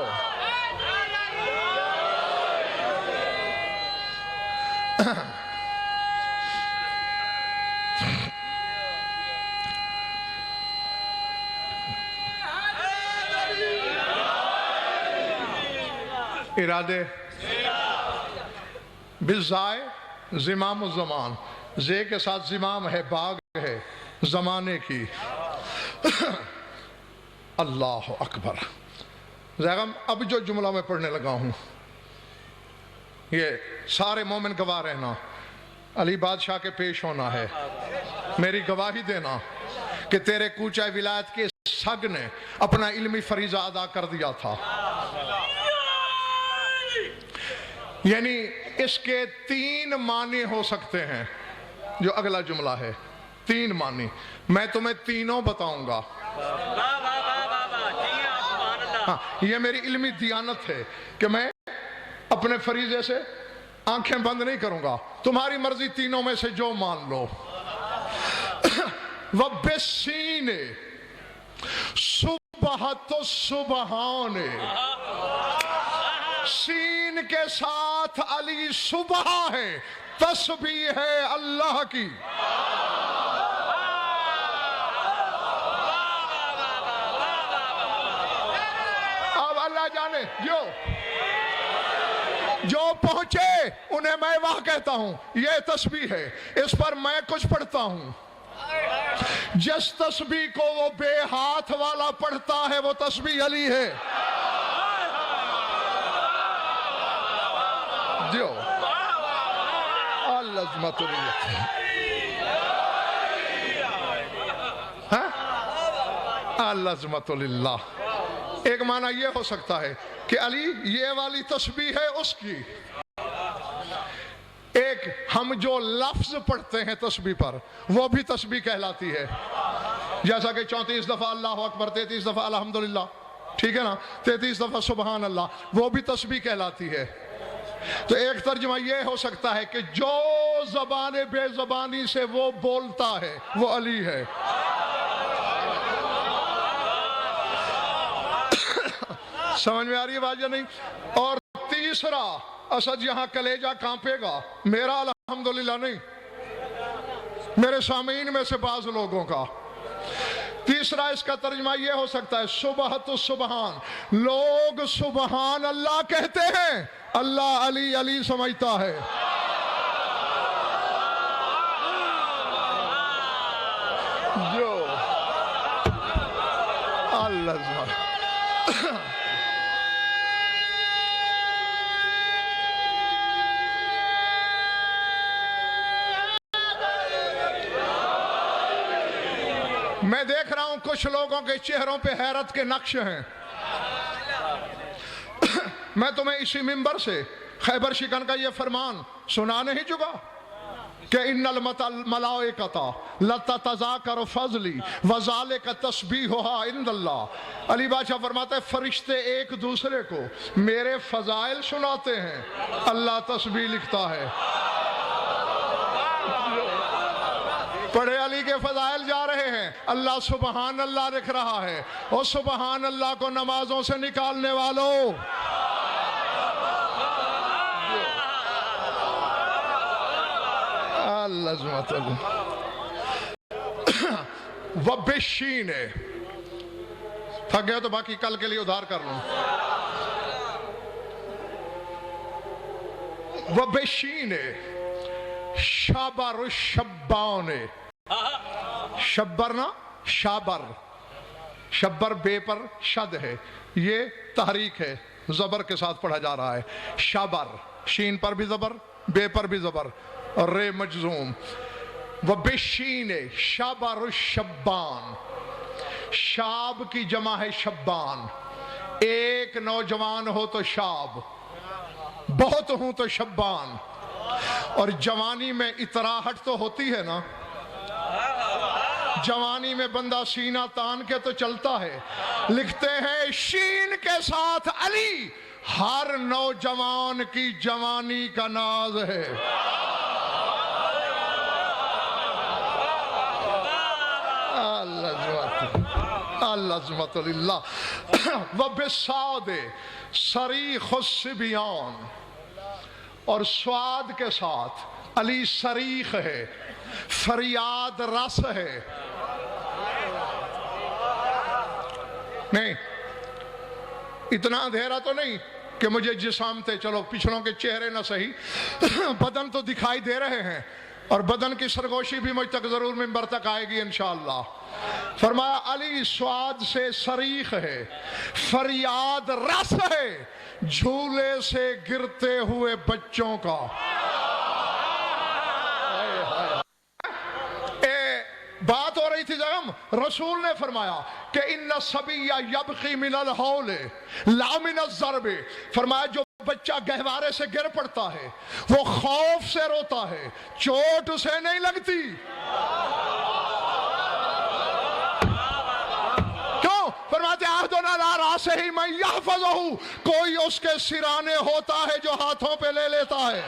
इरादे बिज़ाए ज़िमाम ज़मान, जे के साथ ज़िमाम है, बाग है ज़माने की। अल्लाह अकबर। ज़ैगम अब जो जुमला मैं पढ़ने लगा हूँ ये सारे मोमिन गवाह रहना, अली बादशाह के पेश होना है, मेरी गवाही देना कि तेरे कूचा विलायत के सग ने अपना इल्मी फरीज़ा अदा कर दिया था। यानी इसके 3 मानी हो सकते हैं, जो अगला जुमला है 3 मानी, मैं तुम्हें तीनों बताऊंगा। हाँ, ये मेरी इल्मी दियानत है कि मैं अपने फरीजे से आंखें बंद नहीं करूंगा, तुम्हारी मर्जी तीनों में से जो मान लो। वब्बेसीने सुबह तो सुबहाने, सीन के साथ अली सुबह है, तस्बीह है अल्लाह की। अब अल्लाह जाने जो पहुंचे उन्हें मैं वाह कहता हूं, यह तस्बीह है, इस पर मैं कुछ पढ़ता हूं। जिस तस्बीह को वो बेहाथ वाला पढ़ता है वो तस्बीह अली है। जो अल्लाह, एक माना ये हो सकता है कि अली ये वाली तस्बीह है उसकी। एक हम जो लफ्ज पढ़ते हैं तस्बीह पर वो भी तस्बीह कहलाती है, जैसा कि 34 दफा अल्लाह अकबर, 33 दफा अल्हम्दुलिल्लाह, ठीक है ना, 33 दफा सुबहान अल्लाह, वो भी तस्बीह कहलाती है। तो एक तर्जुमा ये हो सकता है कि जो ज़बाने बेज़बानी से वो बोलता है वो अली है। समझ में आ रही है बात या नहीं? और तीसरा, असद यहां कलेजा कांपेगा, मेरा अल्हम्दुलिल्लाह नहीं, मेरे सामीन में से बाज लोगों का। तीसरा इसका तर्जुमा यह हो सकता है सुबह तो सुबहान, लोग सुबहान अल्लाह कहते हैं, अल्लाह अली अली समझता है। जो अल्लाह मैं देख रहा हूं कुछ लोगों के चेहरों पे हैरत के नक्श हैं। मैं तुम्हें इसी मिंबर से खैबर शिकन का ये फरमान सुना नहीं चुका कि इन्नल मलाइकता लततज़ाकरु फज़ली वज़ालिका तस्बीहुहा इंदल्लाह। अली बादशाह फरमाते हैं फरिश्ते एक दूसरे को मेरे फजाइल सुनाते हैं, अल्लाह तस्बीह लिखता है। पढ़े अली के फजाइल जा रहे हैं, अल्लाह सुबहान अल्लाह लिख रहा है। और सुबहान अल्लाह को नमाजों से निकालने वालों, वब्बिशीन है, थक गए तो बाकी कल के लिए उधार कर लूं। वब्बिशीन है शबर शब्बान, शब्बर ना शाबर, शब्बर बे पर शद है, ये तहरीक है, जबर के साथ पढ़ा जा रहा है। शबर, शीन पर भी जबर, बे पर भी जबर, और रे मजजूम। व बेशीन शबर शब्बान, शाब की जमा है शब्बान। एक नौजवान हो तो शाब, बहुत हूं तो शब्बान। और जवानी में इतराहट तो होती है ना, जवानी में बंदा सीना तान के तो चलता है। लिखते हैं शीन के साथ अली, हर नौजवान की जवानी का नाज है। अल्लाह व बिसादे सरीख़ुस्सिबियान, और स्वाद के साथ अली सरीख है, फरियाद रस है। नहीं, इतना अंधेरा तो नहीं कि मुझे जिसामते, चलो पिछलों के चेहरे ना सही, बदन तो दिखाई दे रहे हैं, और बदन की सरगोशी भी मुझ तक जरूर मिंबर तक आएगी इंशाअल्लाह। फरमाया अली स्वाद से सरीख है, फरियाद रस है, झूले से गिरते हुए बच्चों का। बात हो रही थी जब रसूल ने फरमाया कि इन्ना सबिया यबकी मिनल हौले ला मिनल ज़रबे, फरमाया जो बच्चा गहवारे से गिर पड़ता है वो खौफ से रोता है, चोट उसे नहीं लगती। क्यों? फरमाते आहदुना ला रासे ही मैं यहफ़ज़हु, कोई उसके सिराने होता है जो हाथों पे ले लेता है।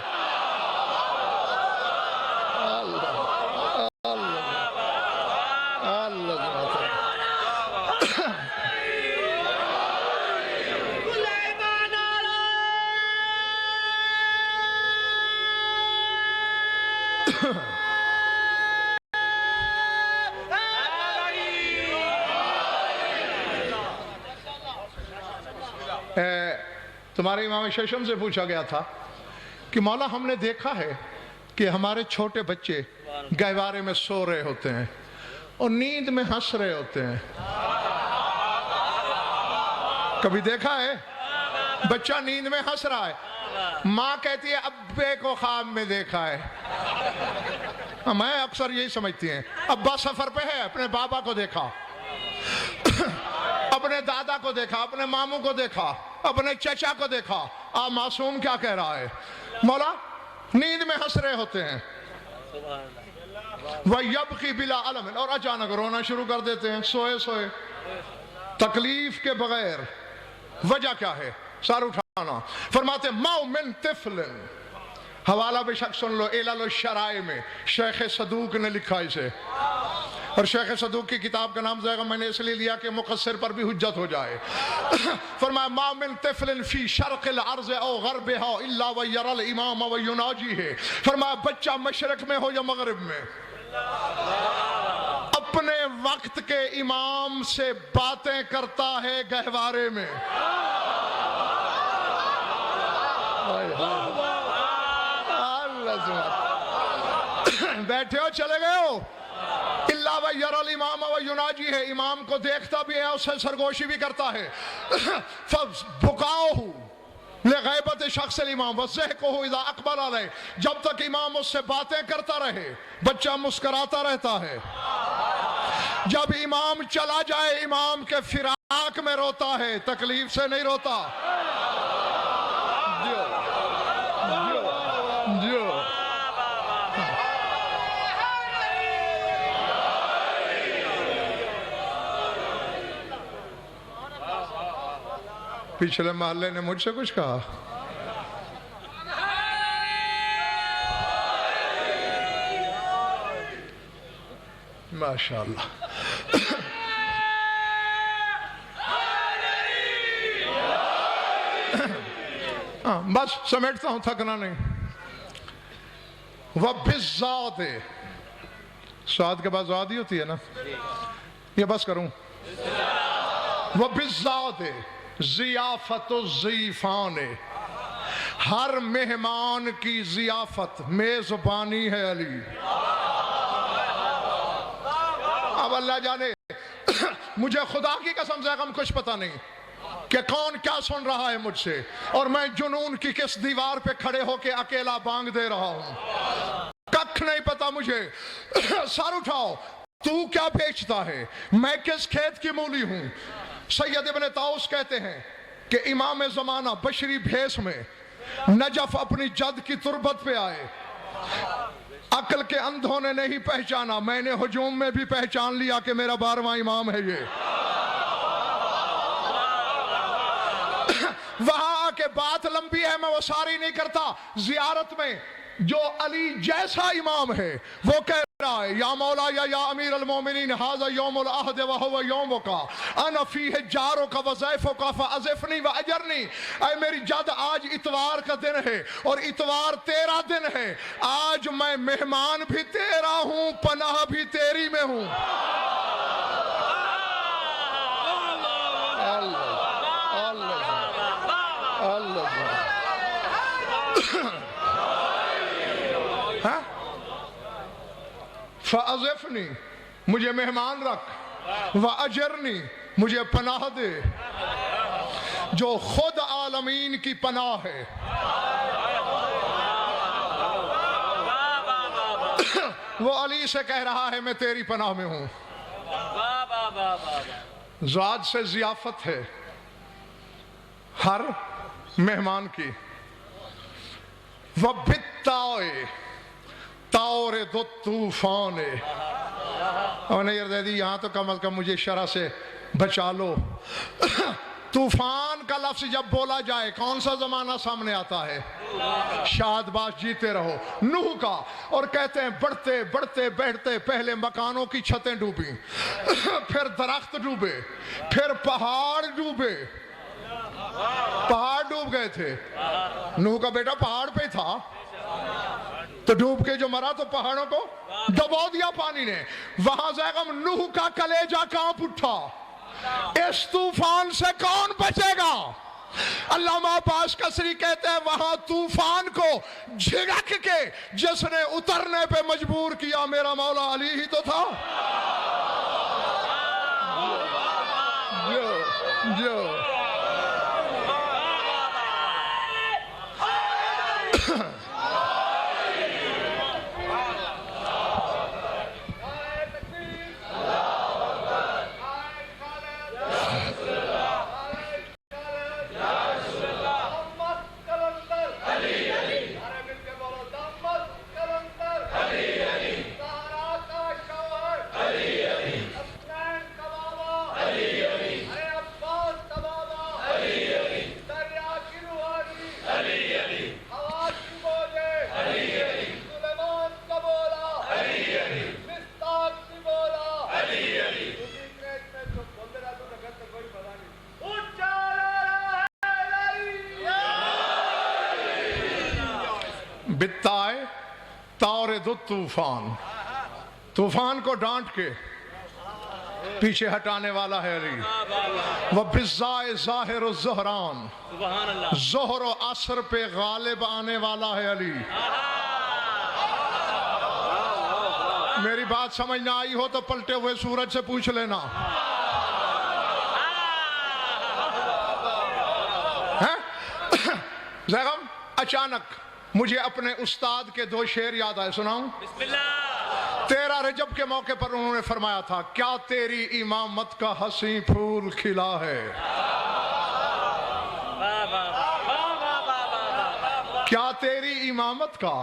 तुम्हारे इमाम शशम से पूछा गया था कि मौला हमने देखा है कि हमारे छोटे बच्चे गहवारे में सो रहे होते हैं और नींद में हंस रहे होते हैं। कभी देखा है बच्चा नींद में हंस रहा है? माँ कहती है अब्बे को ख्वाब में देखा है। मैं अक्सर यही समझती हैं, अब्बा सफर पे है, अपने बाबा को देखा, अपने दादा को देखा, अपने मामू को देखा, अपने चचा को देखा। आ मासूम क्या कह रहा है? मौला नींद में हंस रहे होते हैं, वह यबकी बिला अलम, और अचानक रोना शुरू कर देते हैं सोए सोए, तकलीफ के बगैर। वजह क्या है? सर उठाना। फरमाते माउ मिन तिफलिन, हवाला बेशक सुन लो, इलाल शराय में शेख सदूक ने लिखा इसे, और शेख सदूक की किताब का नाम जाएगा, मैंने इसलिए लिया कि मुकस्सिर पर भी हुज्जत हो जाए। फरमाया मा मिन तिफलिन फी शर्क़िल अर्ज़ औ ग़रबिहा इल्ला व यरल इमाम व युनाजी है। फरमाया बच्चा मशरक़ में हो या मग़रिब में, अपने वक्त के इमाम से बातें करता है गहवारे में। बैठे हो, चले गए हो? इल्ला व यरल इमाम व युनाजी है, इमाम को देखता भी है, उससे सरगोशी भी करता है। फबुकाओहु लिग़ैबत शख्सिल इमाम वज़हकुहु इज़ा अक़बल अलैह, जब तक इमाम उससे बातें करता रहे बच्चा मुस्कुराता रहता है। जब इमाम चला जाए इमाम के फिराक में रोता है, तकलीफ से नहीं रोता। पिछले मोहल्ले ने मुझसे कुछ कहा, माशाअल्लाह। बस समेटता हूं, थकना नहीं। वह बिज़्ज़ात, स्वाद के बाद स्वाद ही होती है ना, ये बस करूं। वह बिज़्ज़ात ज़ियाफ़तु ज़ीफ़ान, हर मेहमान की ज़ियाफ़त मेज़बानी है अली। अब अल्लाह जाने मुझे खुदा की कसम से गम कुछ पता नहीं कि कौन क्या सुन रहा है मुझसे, और मैं जुनून की किस दीवार पे खड़े होके अकेला बांग दे रहा हूं, कख नहीं पता मुझे। सर उठाओ, तू क्या बेचता है, मैं किस खेत की मूली हूं। सैयद इब्न ताउस कहते हैं कि इमाम ज़माना बशरी भेस में नजफ अपनी जद की तुरबत पे आए, अक्ल के अंधों ने नहीं पहचाना, मैंने हुजूम में भी पहचान लिया कि मेरा 12वां इमाम है ये। वहां आके बात लंबी है, मैं वो सारी नहीं करता। जियारत में जो अली जैसा इमाम है वो कह रहा है, या मौला या अमीर अल मोमिनीन हाज़ा यौमुल अहद व हुवा यौमुका अना फीह जारुका व ज़ैफुका फ़अज़िफ़नी व अजरनी। ऐ मेरी जद, आज इतवार का दिन है और इतवार तेरा दिन है। आज मैं मेहमान भी तेरा हूं, पनाह भी तेरी में हूं। फ़अज़िफ़नी, मुझे मेहमान रख, व अजरनी, मुझे पनाह दे। जो खुद आलमीन की पनाह है, वो अली से कह रहा है मैं तेरी पनाह में हूं। ज़ात से ज़ियाफ़त है हर मेहमान की। वह बित्ताए ताओरे दो तूफान, और नहीं दे दी यहाँ तो कम अज कम मुझे शरह से बचा लो। तूफान का लफ्ज जब बोला जाए कौन सा जमाना सामने आता है? शादबाश जीते रहो नूह का। और कहते हैं बढ़ते बढ़ते बैठते पहले मकानों की छतें डूबी, फिर दरख्त डूबे, फिर पहाड़ डूबे। पहाड़ डूब गए थे, नूह का बेटा पहाड़ पे था, तो डूब के जो मरा तो पहाड़ों को दबा दिया पानी ने। वहां से नूह का कलेजा कांप उठा, इस तूफान से कौन बचेगा? अल्लामा अब्बास कसरी कहते हैं वहां तूफान को झिड़क के जिसने उतरने पे मजबूर किया मेरा मौला अली ही तो था। जो बित्ताए तारे दो तूफान, तूफान को डांट के पीछे हटाने वाला है अली। वह बिज़ाए ज़ाहिर ज़हरान, ज़ोहर और असर पे गालिब आने वाला है अली। मेरी बात समझ ना आई हो तो पलटे हुए सूरज से पूछ लेना है? ज़ैगम अचानक मुझे अपने उस्ताद के दो शेर याद आए, सुनाऊं? 13 रजब के मौके पर उन्होंने फरमाया था, क्या तेरी इमामत का हंसी फूल खिला है, क्या तेरी इमामत का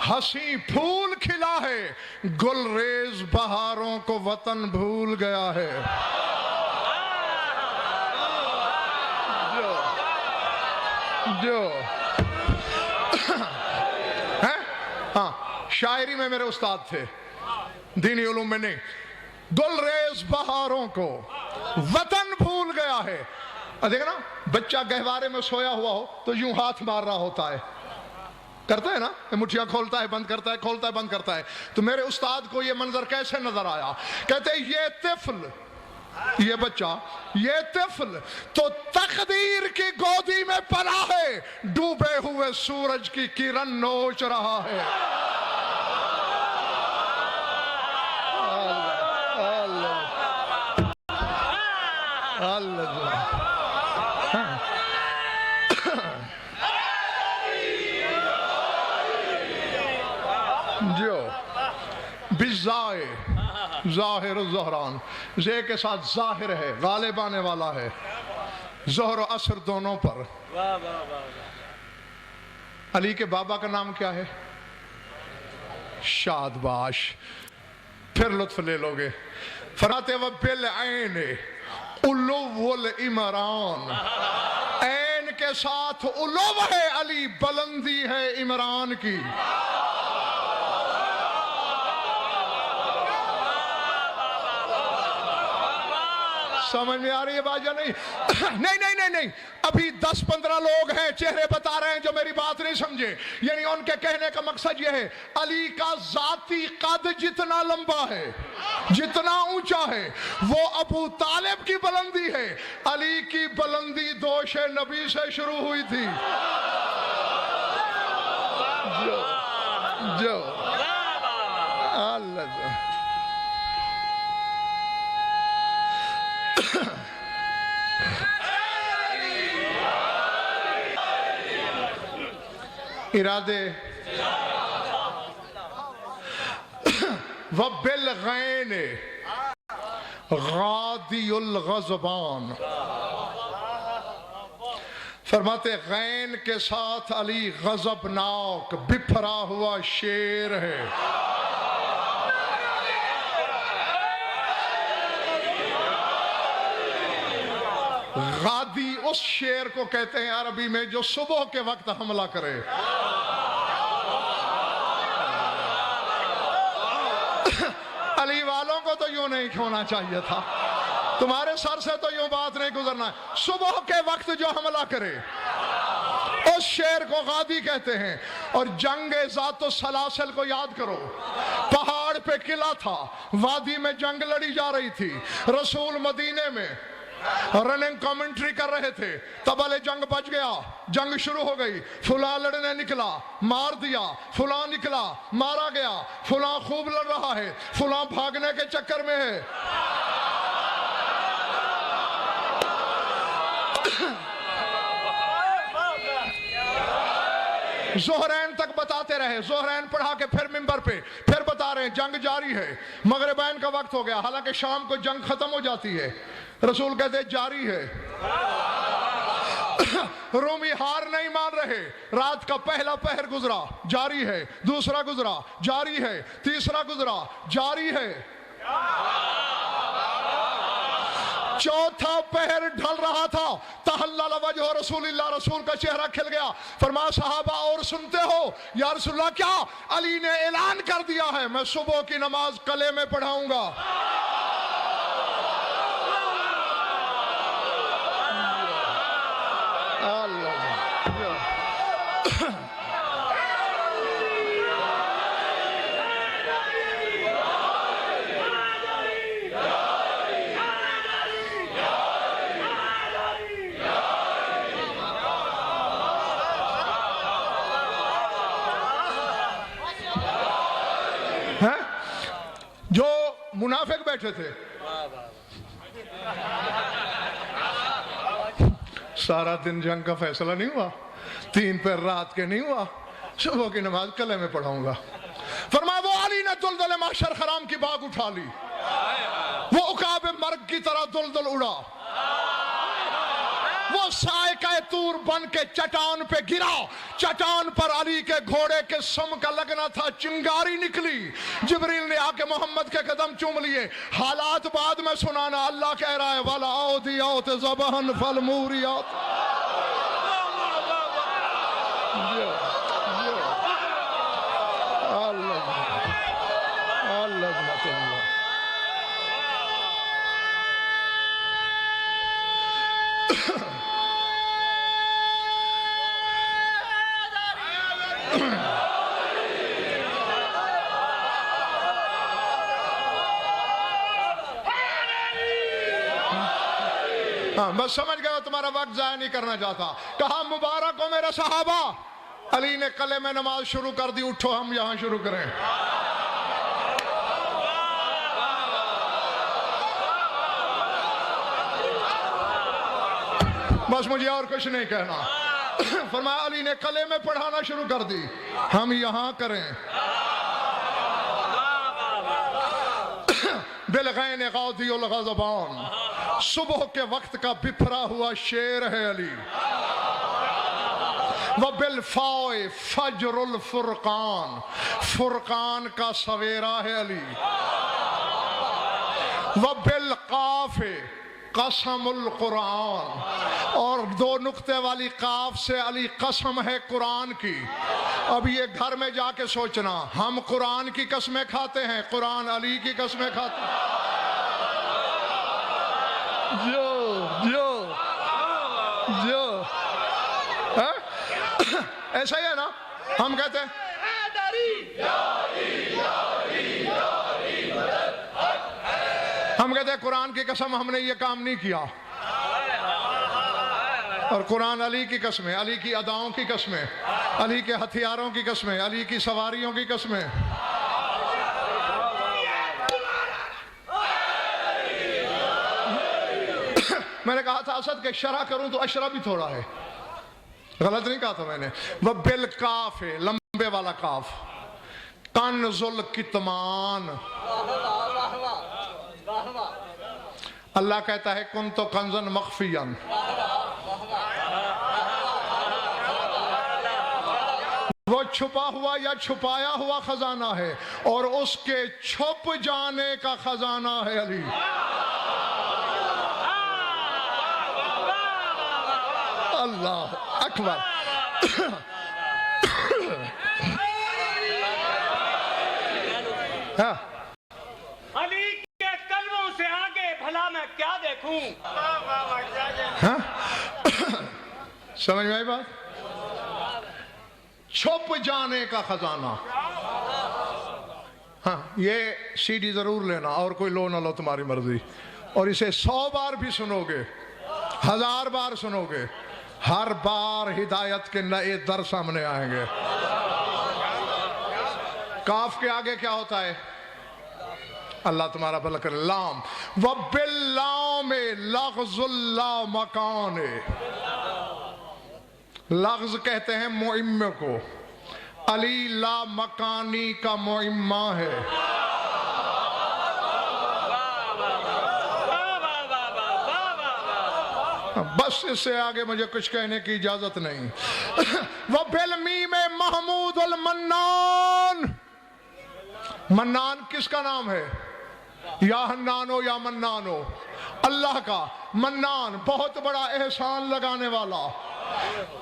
हंसी फूल खिला है, गुलरेज बहारों को वतन भूल गया है। जो है हाँ, शायरी में मेरे उस्ताद थे, दीनी उलूम में नहीं। गुलरेज बहारों को वतन भूल गया है। देखना बच्चा गहवारे में सोया हुआ हो तो यूं हाथ मार रहा होता है, करता है ना, मुठियां खोलता है बंद करता है, खोलता है बंद करता है। तो मेरे उस्ताद को ये मंजर कैसे नजर आया? कहते ये तिफल, ये बच्चा, ये तिफल तो तकदीर की गोदी में पला है, डूबे हुए सूरज की किरण नोच रहा है। जो बिज़ाए ज़ाहिर ज़हरान, जे के साथ ज़ाहिर है, गालिब आने वाला है, ज़ोहर और असर दोनों पर। अली के बाबा का नाम क्या है? शादबाश। फिर लुत्फ ले लोगे। फराते व बिल ऐन उलुव्वुल इमरान, ऐन के साथ उलुव है अली, बुलंदी है इमरान की। समझ में आ रही है बात या नहीं? नहीं नहीं नहीं नहीं, अभी 10-15 लोग हैं, चेहरे बता रहे हैं जो मेरी बात नहीं समझे। यानी उनके कहने का मकसद यह है, अली का जाती कद जितना लंबा है, जितना ऊंचा है, वो अबू तालिब की बुलंदी है। अली की बुलंदी दोष नबी से शुरू हुई थी। जो अल्लाह इरादे वबिल गैन गादियुल गज़बान, फरमाते गैन के साथ अली गज़बनाक बिफरा हुआ शेर है। गादी उस शेर को कहते हैं अरबी में जो सुबह के वक्त हमला करे। अली वालों को तो यूं नहीं होना चाहिए था, तुम्हारे सर से तो यूं बात नहीं गुजरना। सुबह के वक्त जो हमला करे उस शेर को गादी कहते हैं। और जंगे ज़ातो सलासिल को याद करो, पहाड़ पे किला था, वादी में जंग लड़ी जा रही थी, रसूल मदीने में रनिंग कमेंट्री कर रहे थे, तब अले जंग बच गया, जंग शुरू हो गई। फुला लड़ने निकला, मार दिया, फुला निकला, मारा गया, फुला खूब लड़ रहा है, फुला भागने के चक्कर में है। ज़ोहरैन तक बताते रहे, ज़ोहरैन पढ़ा के फिर मिंबर पे फिर बता रहे हैं जंग जारी है। मगरिबैन का वक्त हो गया, हालांकि शाम को जंग खत्म हो जाती है। रसूल कहते जारी है। रोमी हार नहीं मान रहे। रात का पहला पहर गुजरा, जारी है, दूसरा गुजरा, जारी है, तीसरा गुजरा, जारी है, चौथा पहर ढल रहा था। तहल्लल वजह रसूलिल्लाह, रसूल का चेहरा खिल गया। फरमाया सहाबा और सुनते हो? या रसूलल्लाह क्या? अली ने ऐलान कर दिया है मैं सुबह की नमाज कले में पढ़ाऊंगा। जो मुनाफिक बैठे थे, सारा दिन जंग का फैसला नहीं हुआ, 3 पैर रात के नहीं हुआ, सुबह की नमाज कले में पढ़ाऊंगा। फरमाया वो अली ने दुलदुल माशर खराम की बाग उठा ली, वो उकाब मर्ग की तरह दुलदुल उड़ा, वो सायका तूर बन के चट्टान पे गिरा। चट्टान पर अली के घोड़े के सम का लगना था, चिंगारी निकली। जिब्रील ने आके मोहम्मद के कदम चूम लिए। हालात बाद में सुनाना, अल्लाह कह रहा है वाला औदियात ज़बहन फल मूरियात। हाँ, मैं समझ गया, तुम्हारा वक्त जाया नहीं करना चाहता। कहा मुबारक हो मेरे सहाबा, अली ने कले में नमाज शुरू कर दी, उठो हम यहां शुरू करें। बस मुझे और कुछ नहीं कहना। फरमाया अली ने कले में पढ़ाना शुरू कर दी, हम यहाँ करें। बिलगैन गादियुल गज़बान, सुबह के वक्त का बिफरा हुआ शेर है अली। व बिलफाए फजरुल फुरकान, फुरकान का सवेरा है अली। व बिलकाफे कसमुल कुरान, और दो नुक्ते वाली काफ से अली कसम है कुरान की। अब ये घर में जाके सोचना, हम कुरान की कसमें खाते हैं, कुरान अली की कसमें खाते हैं। जो जो जो है? ऐसा ही है ना, हम कहते हैं कुरान की कसम हमने ये काम नहीं किया, और कुरान अली की कसमें, अली की अदाओं की कसमें, अली के हथियारों की कसमें, अली की सवारियों की कसमें। मैंने कहा था असद के शरह करूं तो अशरा भी थोड़ा है, गलत नहीं कहा था मैंने। वह बिल काफ है, लंबे वाला काफ, कन्जुल कितमान। अल्लाह कहता है कुन तो कंजन मख्फियन, वो छुपा हुआ या छुपाया हुआ खजाना है, और उसके छुप जाने का खजाना है अली। अल्लाह अकबर। हाँ, अली के कलमों से आगे भला मैं क्या देखूं? हाँ? समझ में आई बात? छुप जाने का खजाना। हाँ, ये सीडी जरूर लेना, और कोई लो ना लो तुम्हारी मर्जी, और इसे 100 बार भी सुनोगे, 1000 बार सुनोगे, हर बार हिदायत के नए दर सामने आएंगे। काफ के आगे क्या होता है? अल्लाह तुम्हारा भला करे। लाम, वबिल्लाम लग़्ज़ुल्ला मकान, लग़्ज़ कहते हैं मुइम्मे को, अली ला मकानी का मुइम्मा है। बस इससे आगे मुझे कुछ कहने की इजाजत नहीं। वह बिलमी में महमूद उल मन्नान, मन्नान किसका नाम है? या हन्नानो या मन्नानो, अल्लाह का। मन्नान बहुत बड़ा एहसान लगाने वाला।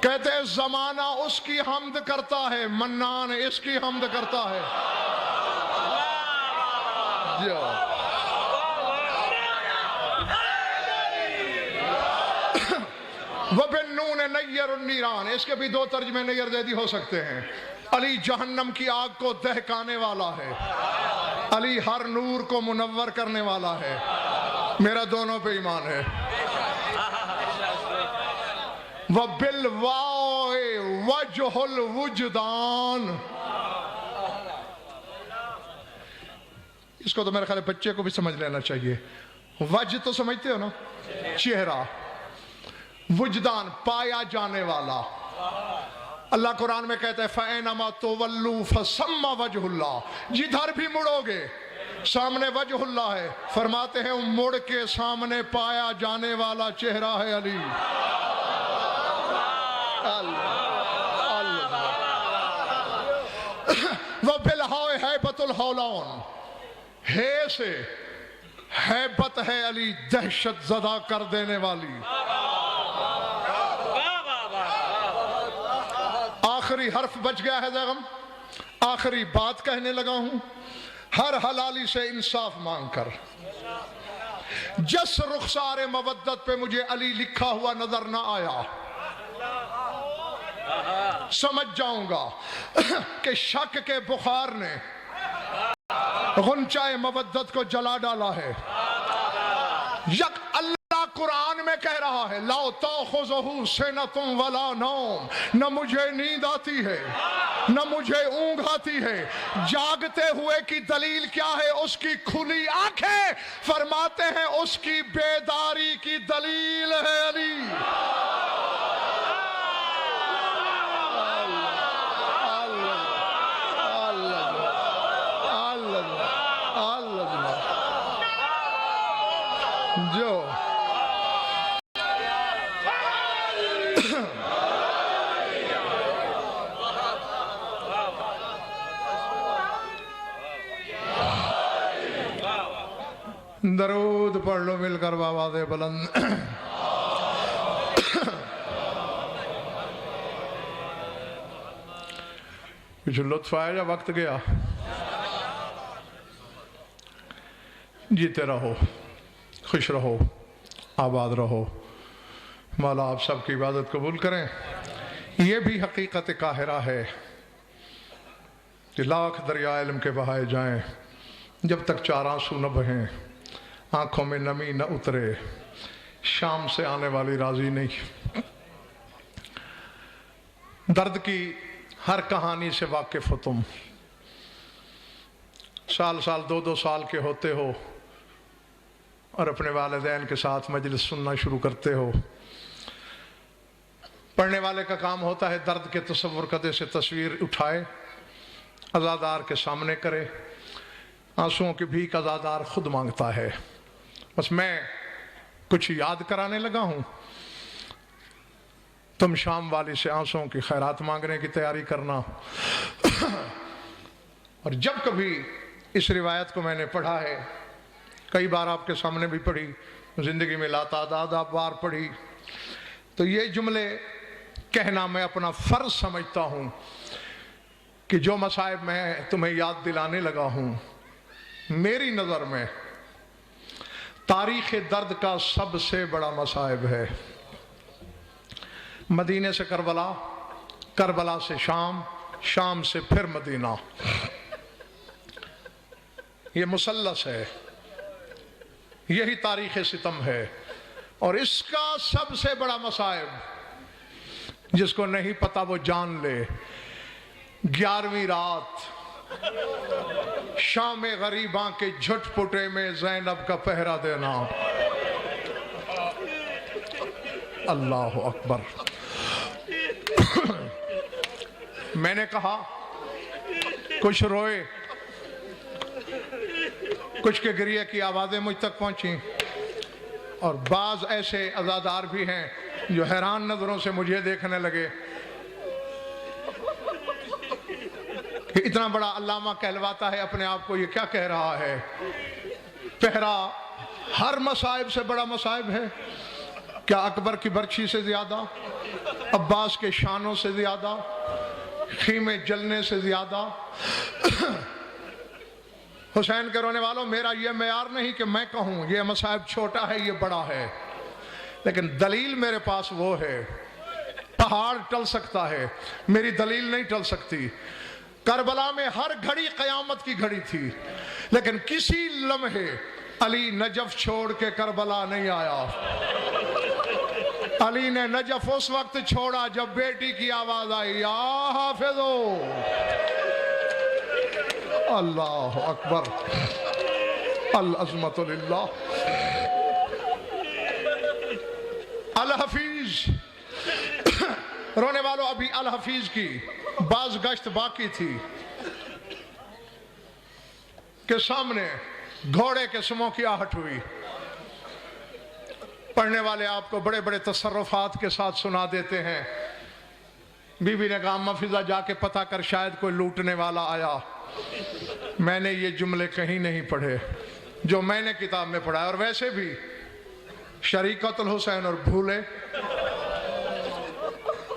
कहते हैं जमाना उसकी हमद करता है, मन्नान इसकी हमद करता है। वबिन्नून नय्यर नीरान, इसके भी 2 तर्जमे नैयर जैदी हो सकते हैं। अली जहन्नम की आग को दहकाने वाला है, अली हर नूर को मुनव्वर करने वाला है। मेरा दोनों पे ईमान है। वबिलवाए वजहुल वुजदान, इसको तो मेरे ख्याल बच्चे को भी समझ लेना चाहिए। वज तो समझते हो ना, चेहरा, वुजदान पाया जाने वाला। अल्लाह कुरान में कहता है फ़ैनमा तुवल्लू फसम्मा वजहुल्लाह, जिधर भी मुड़ोगे सामने वजहुल्लाह है। फरमाते हैं मुड़ के सामने पाया जाने वाला चेहरा है अली। वह बिलहाए हैबतुल हौलान, है से हैबत है अली, दहशत ज़दा कर देने वाली। आखिरी हर्फ बच गया है ज़गम, आखिरी बात कहने लगा हूं। हर हलाली से इंसाफ मांगकर जिस रुखसार मवद्दत पे मुझे अली लिखा हुआ नजर ना आया, समझ जाऊंगा कि शक के बुखार ने गुंचाए मवद्दत को जला डाला है। यक अल्लाह कुरान में कह रहा है ला ताखुज़हु सिनतुन वला नौम, न मुझे नींद आती है न मुझे ऊंघ आती है। जागते हुए की दलील क्या है? उसकी खुली आंखें। फरमाते हैं उसकी बेदारी की दलील है अली। जो दरूद पढ़ लो मिलकर बाबा दे बुलंद। कुछ लुत्फ आया या वक्त गया? जीते रहो, खुश रहो, आबाद रहो। मौला आप सबकी इबादत कबूल करें। ये भी हकीकत काहिरा है कि लाख दरिया इल्म के बहाए जाएं, जब तक चार आंसू न बहें, आंखों में नमी न उतरे, शाम से आने वाली राजी नहीं। दर्द की हर कहानी से वाकिफ हो तुम। साल साल 2-2 साल के होते हो और अपने वालिदैन के साथ मजलिस सुनना शुरू करते हो। पढ़ने वाले का काम होता है दर्द के तस्वुर कदे से तस्वीर उठाए, अज़ादार के सामने करे। आंसुओं की भीख अज़ादार खुद मांगता है। बस मैं कुछ याद कराने लगा हूं, तुम शाम वाली से आंसुओं की खैरात मांगने की तैयारी करना। और जब कभी इस रिवायत को मैंने पढ़ा है, कई बार आपके सामने भी पढ़ी, जिंदगी में लातादाद बार पढ़ी, तो ये जुमले कहना मैं अपना फर्ज समझता हूं कि जो मसाइब मैं तुम्हें याद दिलाने लगा हूं, मेरी नजर में तारीख दर्द का सबसे बड़ा मसाइब है। मदीने से करबला, करबला से शाम, शाम से फिर मदीना, ये मुसल्लस है, यही तारीख सितम है। और इसका सबसे बड़ा मसाइब जिसको नहीं पता वो जान ले, 11वीं रात शाम गरीबां के झटपुटे में ज़ैनब का पहरा देना। अल्लाह अकबर। मैंने कहा कुछ रोए, कुछ के गिरिया की आवाजें मुझ तक पहुंची, और बाज ऐसे अज़ादार भी हैं जो हैरान नजरों से मुझे देखने लगे कि इतना बड़ा अल्लामा कहलवाता है अपने आप को, ये क्या कह रहा है? पहरा हर मसाइब से बड़ा मसाइब है। क्या अकबर की बर्छी से ज्यादा, अब्बास के शानों से ज्यादा, खीमे जलने से ज्यादा? हुसैन के रोने वालों, मेरा ये मेयार नहीं कि मैं कहूं ये मसाइब छोटा है, ये बड़ा है, लेकिन दलील मेरे पास वो है। पहाड़ टल सकता है, मेरी दलील नहीं टल सकती। करबला में हर घड़ी कयामत की घड़ी थी, लेकिन किसी लम्हे अली नजफ छोड़ के करबला नहीं आया। अली ने नजफ उस वक्त छोड़ा जब बेटी की आवाज आई, या हाफिजो। अल्लाह अकबर, अल अज़मतु लिल्लाह। अल हफीज, रोने वालों, अभी अल हफीज की बाज गश्त बाकी थी के सामने घोड़े के सुमों की आहट हुई। पढ़ने वाले आपको बड़े बड़े तसर्रुफात के साथ सुना देते हैं। बीबी ने कहा, अम्मा फिजा जाके पता कर, शायद कोई लूटने वाला आया। मैंने ये जुमले कहीं नहीं पढ़े जो मैंने किताब में पढ़ा, और वैसे भी शरीकतुल हुसैन और भूले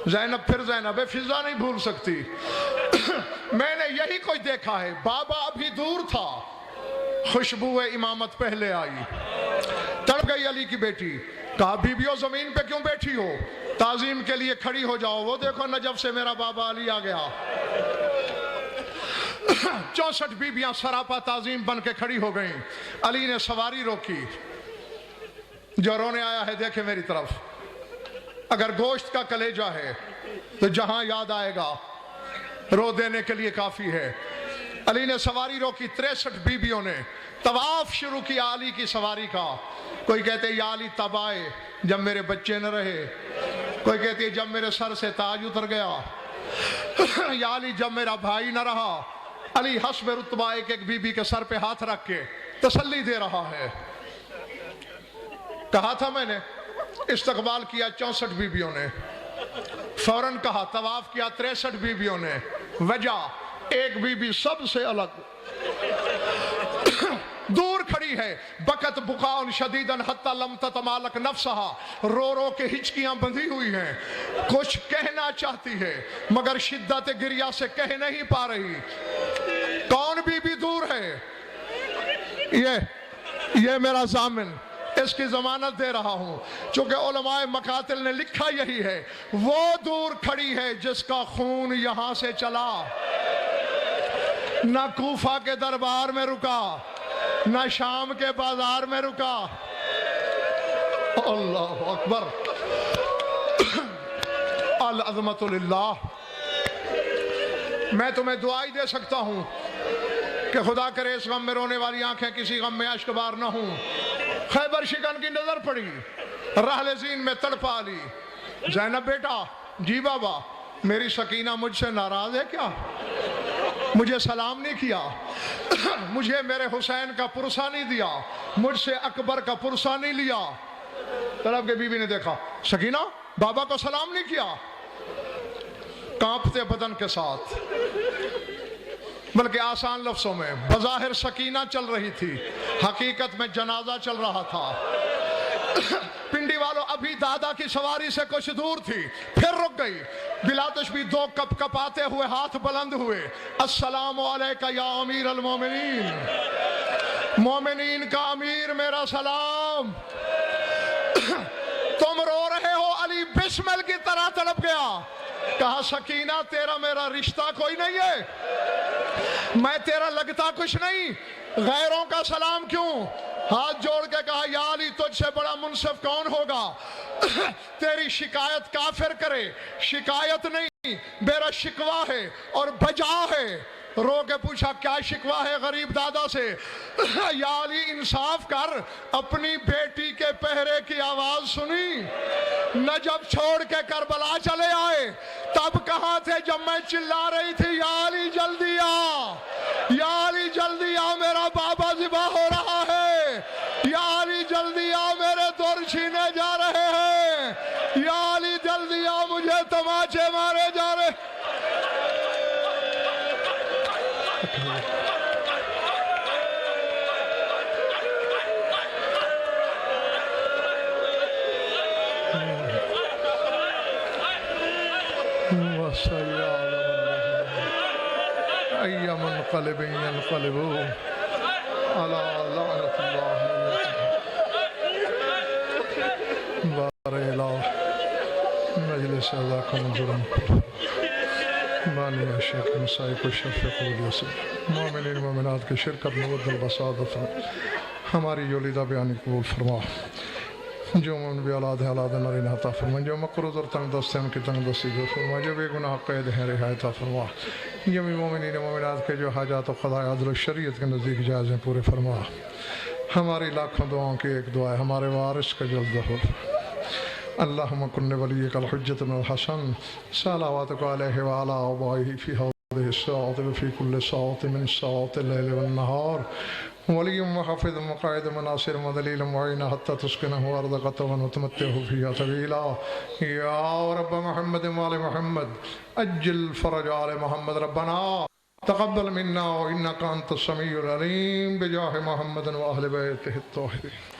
ज़ैनब, फिर ज़ैनब है, फिजा नहीं भूल सकती। मैंने यही कोई देखा है, बाबा अभी दूर था, खुशबू इमामत पहले आई, तड़प गई अली की बेटी। कहा, बीबियों जमीन पे क्यों बैठी हो, ताजीम के लिए खड़ी हो जाओ। वो देखो नजफ से मेरा बाबा अली आ गया। 64 बीबियां सरापा ताजीम बन के खड़ी हो गईं। अली ने सवारी रोकी, जो रोने आया है देखे मेरी तरफ। अगर गोश्त का कलेजा है तो जहां याद आएगा रो देने के लिए काफी है। अली ने सवारी रोकी, 63 बीबियों ने तवाफ शुरू किया अली की सवारी का। कोई कहते या अली तब आए जब मेरे बच्चे न रहे, कोई कहते जब मेरे सर से ताज उतर गया, या अली जब मेरा भाई न रहा। अली हस्ब रुतबा एक एक बीबी के सर पे हाथ रख के तसल्ली दे रहा है। कहा था मैंने, इस्तकबाल किया 64 बीबियों ने, फौरन कहा तवाफ किया 63 बीबियों ने। वजह एक बीबी सबसे अलग दूर खड़ी है, बकत बुकाउन शदीदन हत्ता लम ततमालक नफ्सहा, रो रो के हिचकियां बंधी हुई हैं, कुछ कहना चाहती है मगर शिद्दत गिरिया से कह नहीं पा रही। कौन बीबी दूर है? ये मेरा जामिन, इसकी जमानत दे रहा हूं, चूंकि उलमाए मकातिल ने लिखा यही है। वो दूर खड़ी है जिसका खून यहां से चला, ना कूफा के दरबार में रुका, ना शाम के बाजार में रुका। अल्लाह अकबर, अल अज़मतु लिल्लाह। मैं तुम्हें दुआ ही दे सकता हूं कि खुदा करे इस गम में रोने वाली आंखें किसी गम में अश्कबार न हूं। खैबर शिकन की नजर पड़ी, रहले ज़ीन में तड़पा ली। ज़ैनब बेटा, जी बाबा, मेरी सकीना मुझसे नाराज है क्या? मुझे सलाम नहीं किया, मुझे मेरे हुसैन का पुरसा नहीं दिया, मुझसे अकबर का पुरसा नहीं लिया। तलब के बीवी ने देखा, सकीना बाबा को सलाम नहीं किया। कांपते बदन के साथ, बल्कि आसान लफ्जों में, बज़ाहिर सकीना चल रही थी, हकीकत में जनाजा चल रहा था। पिंडी वालों, अभी दादा की सवारी से कुछ दूर थी, फिर रुक गई। बिलातश भी दो कप कपाते हुए हाथ बुलंद हुए, अस्सलामु अलैका या अमीर अल मोमिनीन, मोमिनीन का अमीर मेरा सलाम। तुम रो रहे हो, अली बिस्मिल की तरह तड़प गया। कहा, सकीना तेरा मेरा रिश्ता कोई नहीं है, मैं तेरा लगता कुछ नहीं, गैरों का सलाम क्यों? हाथ जोड़ के कहा, या अली तुझसे बड़ा मुनसिफ कौन होगा? तेरी शिकायत काफिर करे, शिकायत नहीं मेरा शिकवा है और बजा है। रो के पूछा, क्या शिकवा है गरीब दादा से? या अली इंसाफ कर, अपनी बेटी के पहरे की आवाज सुनी? नजब छोड़ के करबला चले आए, तब कहाँ थे जब मैं चिल्ला रही थी, या अली जल्दी आ, या अली जल्दी आ, मेरा बाबा ज़िबा हो रहा है, या अली जल्दी आ, मेरे दुर छीने जा रहे हैं, या अली जल्दी आ, मुझे तमाचे मारे जा रहे। मोमिनात के शिरकत हमारी योलिदा बयानी कबूल फरमा। जो मन भी औलाद है औलाद नरीन अता फरमा, जो मकरूज और तंग दस्त है उनकी तंग दस्ती दूर फरमा, जो बेगुनाह कैद है रिहायत फरमा। जमी मोमिनीन मोमिनात के जो हाजात और क़ज़ाए अदल शरीयत के नज़दीक जायज़ हैं पूरे फरमा। हमारी लाखों दुआओं की एक दुआ है, हमारे वारिस का जल्द ज़हूर। अल्लाहुम्मा कुन्नि वलिय्यिकल हुज्जत बिन हसन सलावातुका अलैहि व अला आबाइहि फी हाज़िहि अस्साअति व फी कुल्लि साअतिन मिन साअतिल लैलि वन नहार वलियुम व हफ़िज़ मुक़ाइद मनासिर मदलील मुईना हत्ता तुस्किनहु अर्दक़त व नुतमत्तिहु फ़ीहा तवीला। या रब्ब मुहम्मद व आले मुहम्मद अज्जिल फ़रज आले मुहम्मद रब्बना तक़ब्बल मिन्ना इन्नका अंतस समीउल अलीम बिजाहि मुहम्मद व अहलि बैतिहि त्ताहिरीन।